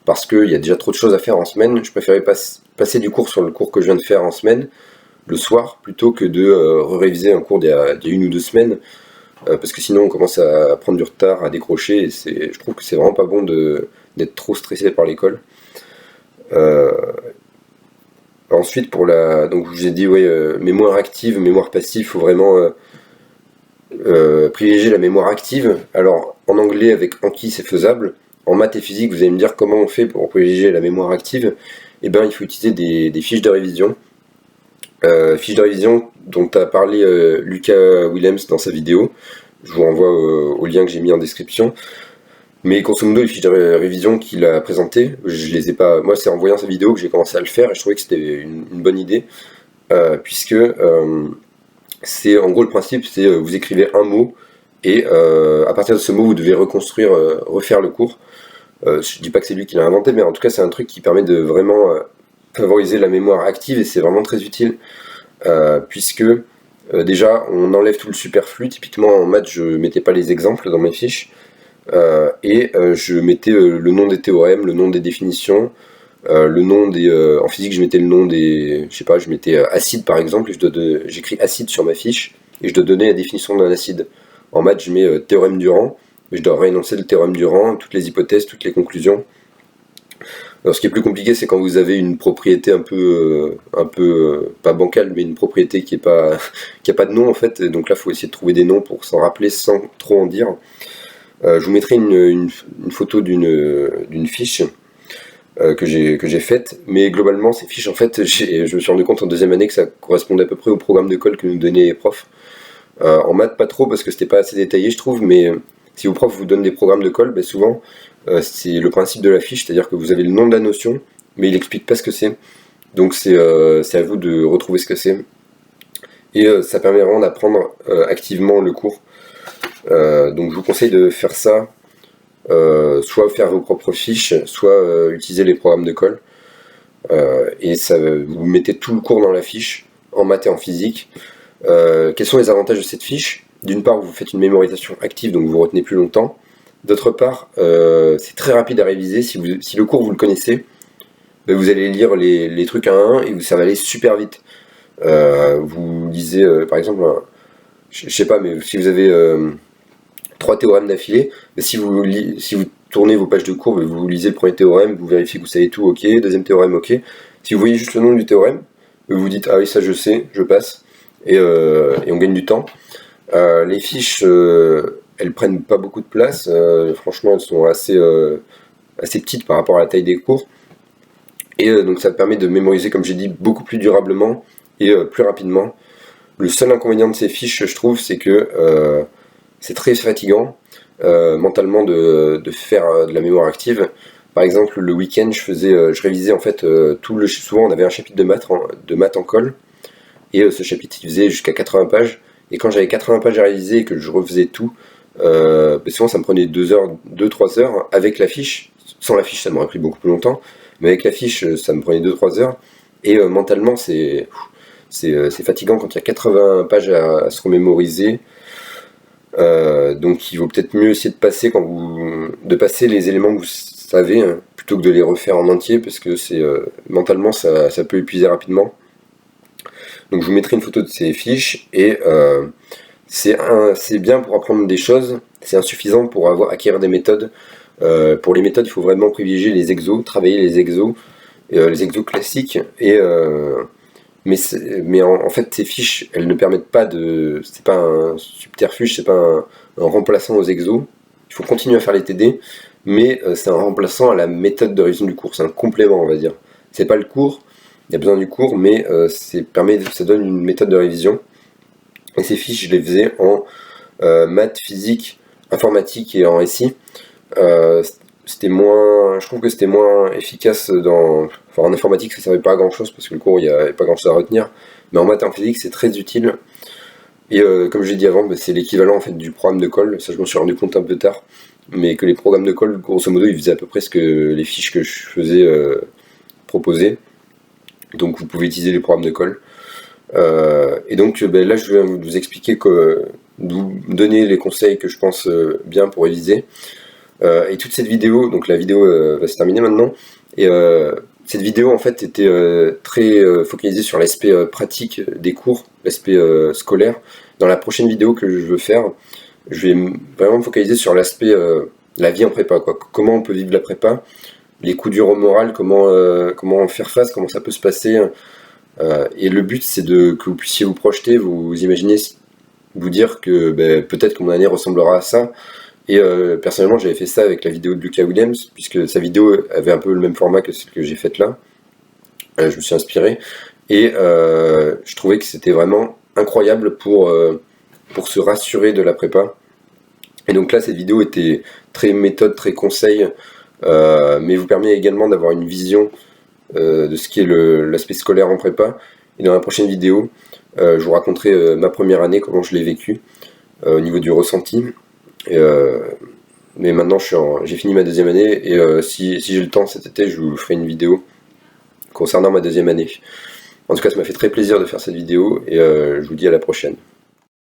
parce qu'il y a déjà trop de choses à faire en semaine. Je préférais passer du cours sur le cours que je viens de faire en semaine, le soir, plutôt que de réviser un cours d'il y a 1 ou 2 semaines, parce que sinon on commence à prendre du retard, à décrocher, et je trouve que c'est vraiment pas bon d'être trop stressé par l'école. Ensuite, donc je vous ai dit, mémoire active, mémoire passive, il faut vraiment privilégier la mémoire active. Alors, en anglais, avec Anki, c'est faisable. En maths et physique, vous allez me dire comment on fait pour privilégier la mémoire active. Il faut utiliser des fiches de révision. Fiches de révision dont a parlé Lucas Willems dans sa vidéo. Je vous renvoie au lien que j'ai mis en description. Mais grosso modo, les fiches de révision qu'il a présentées, je les ai pas. Moi, c'est en voyant sa vidéo que j'ai commencé à le faire et je trouvais que c'était une bonne idée, puisque c'est en gros le principe, c'est vous écrivez un mot et à partir de ce mot, vous devez refaire le cours. Je dis pas que c'est lui qui l'a inventé, mais en tout cas, c'est un truc qui permet de vraiment favoriser la mémoire active et c'est vraiment très utile, puisque déjà, on enlève tout le superflu. Typiquement, en maths, je mettais pas les exemples dans mes fiches. Je mettais le nom des théorèmes, le nom des définitions, le nom des... en physique, je mettais le nom des... Je sais pas, je mettais acide par exemple, et j'écris acide sur ma fiche, et je dois donner la définition d'un acide. En maths, je mets théorème Durand, mais je dois réénoncer le théorème Durand, toutes les hypothèses, toutes les conclusions. Alors, ce qui est plus compliqué, c'est quand vous avez une propriété un peu pas bancale, mais une propriété qui a pas de nom en fait, et donc là, il faut essayer de trouver des noms pour s'en rappeler sans trop en dire. Je vous mettrai une photo d'une fiche que j'ai faite, mais globalement ces fiches, en fait, je me suis rendu compte en 2e année que ça correspondait à peu près au programme de colle que nous donnaient les profs. En maths pas trop parce que c'était pas assez détaillé, je trouve, mais si vos profs vous donnent des programmes de colle, souvent c'est le principe de la fiche, c'est-à-dire que vous avez le nom de la notion, mais il explique pas ce que c'est. Donc c'est à vous de retrouver ce que c'est. Et ça permet vraiment d'apprendre activement le cours. Donc je vous conseille de faire ça, soit faire vos propres fiches, soit utiliser les programmes de colle. Et vous mettez tout le cours dans la fiche, en maths et en physique. Quels sont les avantages de cette fiche? D'une part, vous faites une mémorisation active, donc vous retenez plus longtemps. D'autre part, c'est très rapide à réviser. Si le cours vous le connaissez, vous allez lire les trucs un à un et ça va aller super vite. Vous lisez par exemple, je sais pas, mais si vous avez 3 théorèmes d'affilée, si vous tournez vos pages de cours, vous lisez le premier théorème, vous vérifiez que vous savez tout, ok, deuxième théorème, ok. Si vous voyez juste le nom du théorème, vous vous dites ah oui, ça je sais, je passe, et on gagne du temps. Les fiches, elles prennent pas beaucoup de place, franchement elles sont assez petites par rapport à la taille des cours, et donc ça permet de mémoriser, comme j'ai dit, beaucoup plus durablement et plus rapidement. Le seul inconvénient de ces fiches, je trouve, c'est que c'est très fatigant mentalement de faire de la mémoire active. Par exemple, le week-end, je révisais en fait souvent on avait un chapitre de maths en colle, et ce chapitre il faisait jusqu'à 80 pages, et quand j'avais 80 pages à réviser et que je refaisais tout, souvent ça me prenait 2-3 heures avec la fiche. Sans la fiche ça m'aurait pris beaucoup plus longtemps, mais avec la fiche ça me prenait 2-3 heures, et mentalement c'est fatigant quand il y a 80 pages à se remémoriser. Donc il vaut peut-être mieux essayer de passer les éléments que vous savez, hein, plutôt que de les refaire en entier, parce que mentalement ça peut épuiser rapidement. Donc je vous mettrai une photo de ces fiches, et c'est bien pour apprendre des choses, c'est insuffisant pour acquérir des méthodes. Pour les méthodes, il faut vraiment privilégier les exos, travailler les exos classiques, mais en fait ces fiches, elles ne permettent pas c'est pas un subterfuge, c'est pas un remplaçant aux exos. Il faut continuer à faire les TD, mais c'est un remplaçant à la méthode de révision du cours, c'est un complément, on va dire. C'est pas le cours, il y a besoin du cours, mais ça donne une méthode de révision. Et ces fiches, je les faisais en maths, physique, informatique et en SI. Je trouve que c'était moins efficace en informatique, ça servait pas à grand chose parce que le cours, il n'y avait pas grand chose à retenir, mais en maths et en physique, c'est très utile. Et comme je l'ai dit avant, c'est l'équivalent en fait du programme de colle. Ça, je m'en suis rendu compte un peu tard, mais que les programmes de colle, grosso modo, ils faisaient à peu près ce que les fiches que je faisais proposer. Donc vous pouvez utiliser les programmes de colle. Et donc là, je vais vous expliquer vous donner les conseils que je pense bien pour réviser. Et toute cette vidéo, donc la vidéo va se terminer maintenant, et cette vidéo en fait était très focalisée sur l'aspect pratique des cours, l'aspect scolaire. Dans la prochaine vidéo que je veux faire, je vais vraiment me focaliser sur l'aspect la vie en prépa, quoi. Comment on peut vivre la prépa, les coups durs au moral, comment faire face, comment ça peut se passer. Et le but, c'est que vous puissiez vous projeter, vous imaginer, vous dire que peut-être que mon année ressemblera à ça. Et personnellement, j'avais fait ça avec la vidéo de Lucas Williams, puisque sa vidéo avait un peu le même format que celle que j'ai faite là. Je me suis inspiré, et je trouvais que c'était vraiment incroyable pour se rassurer de la prépa. Et donc là, cette vidéo était très méthode, très conseil, mais vous permet également d'avoir une vision de ce qui est l'aspect scolaire en prépa. Et dans la prochaine vidéo, je vous raconterai ma première année, comment je l'ai vécu au niveau du ressenti. Mais maintenant j'ai fini ma deuxième année, et si j'ai le temps cet été, je vous ferai une vidéo concernant ma deuxième année. En tout cas, ça m'a fait très plaisir de faire cette vidéo, et je vous dis à la prochaine.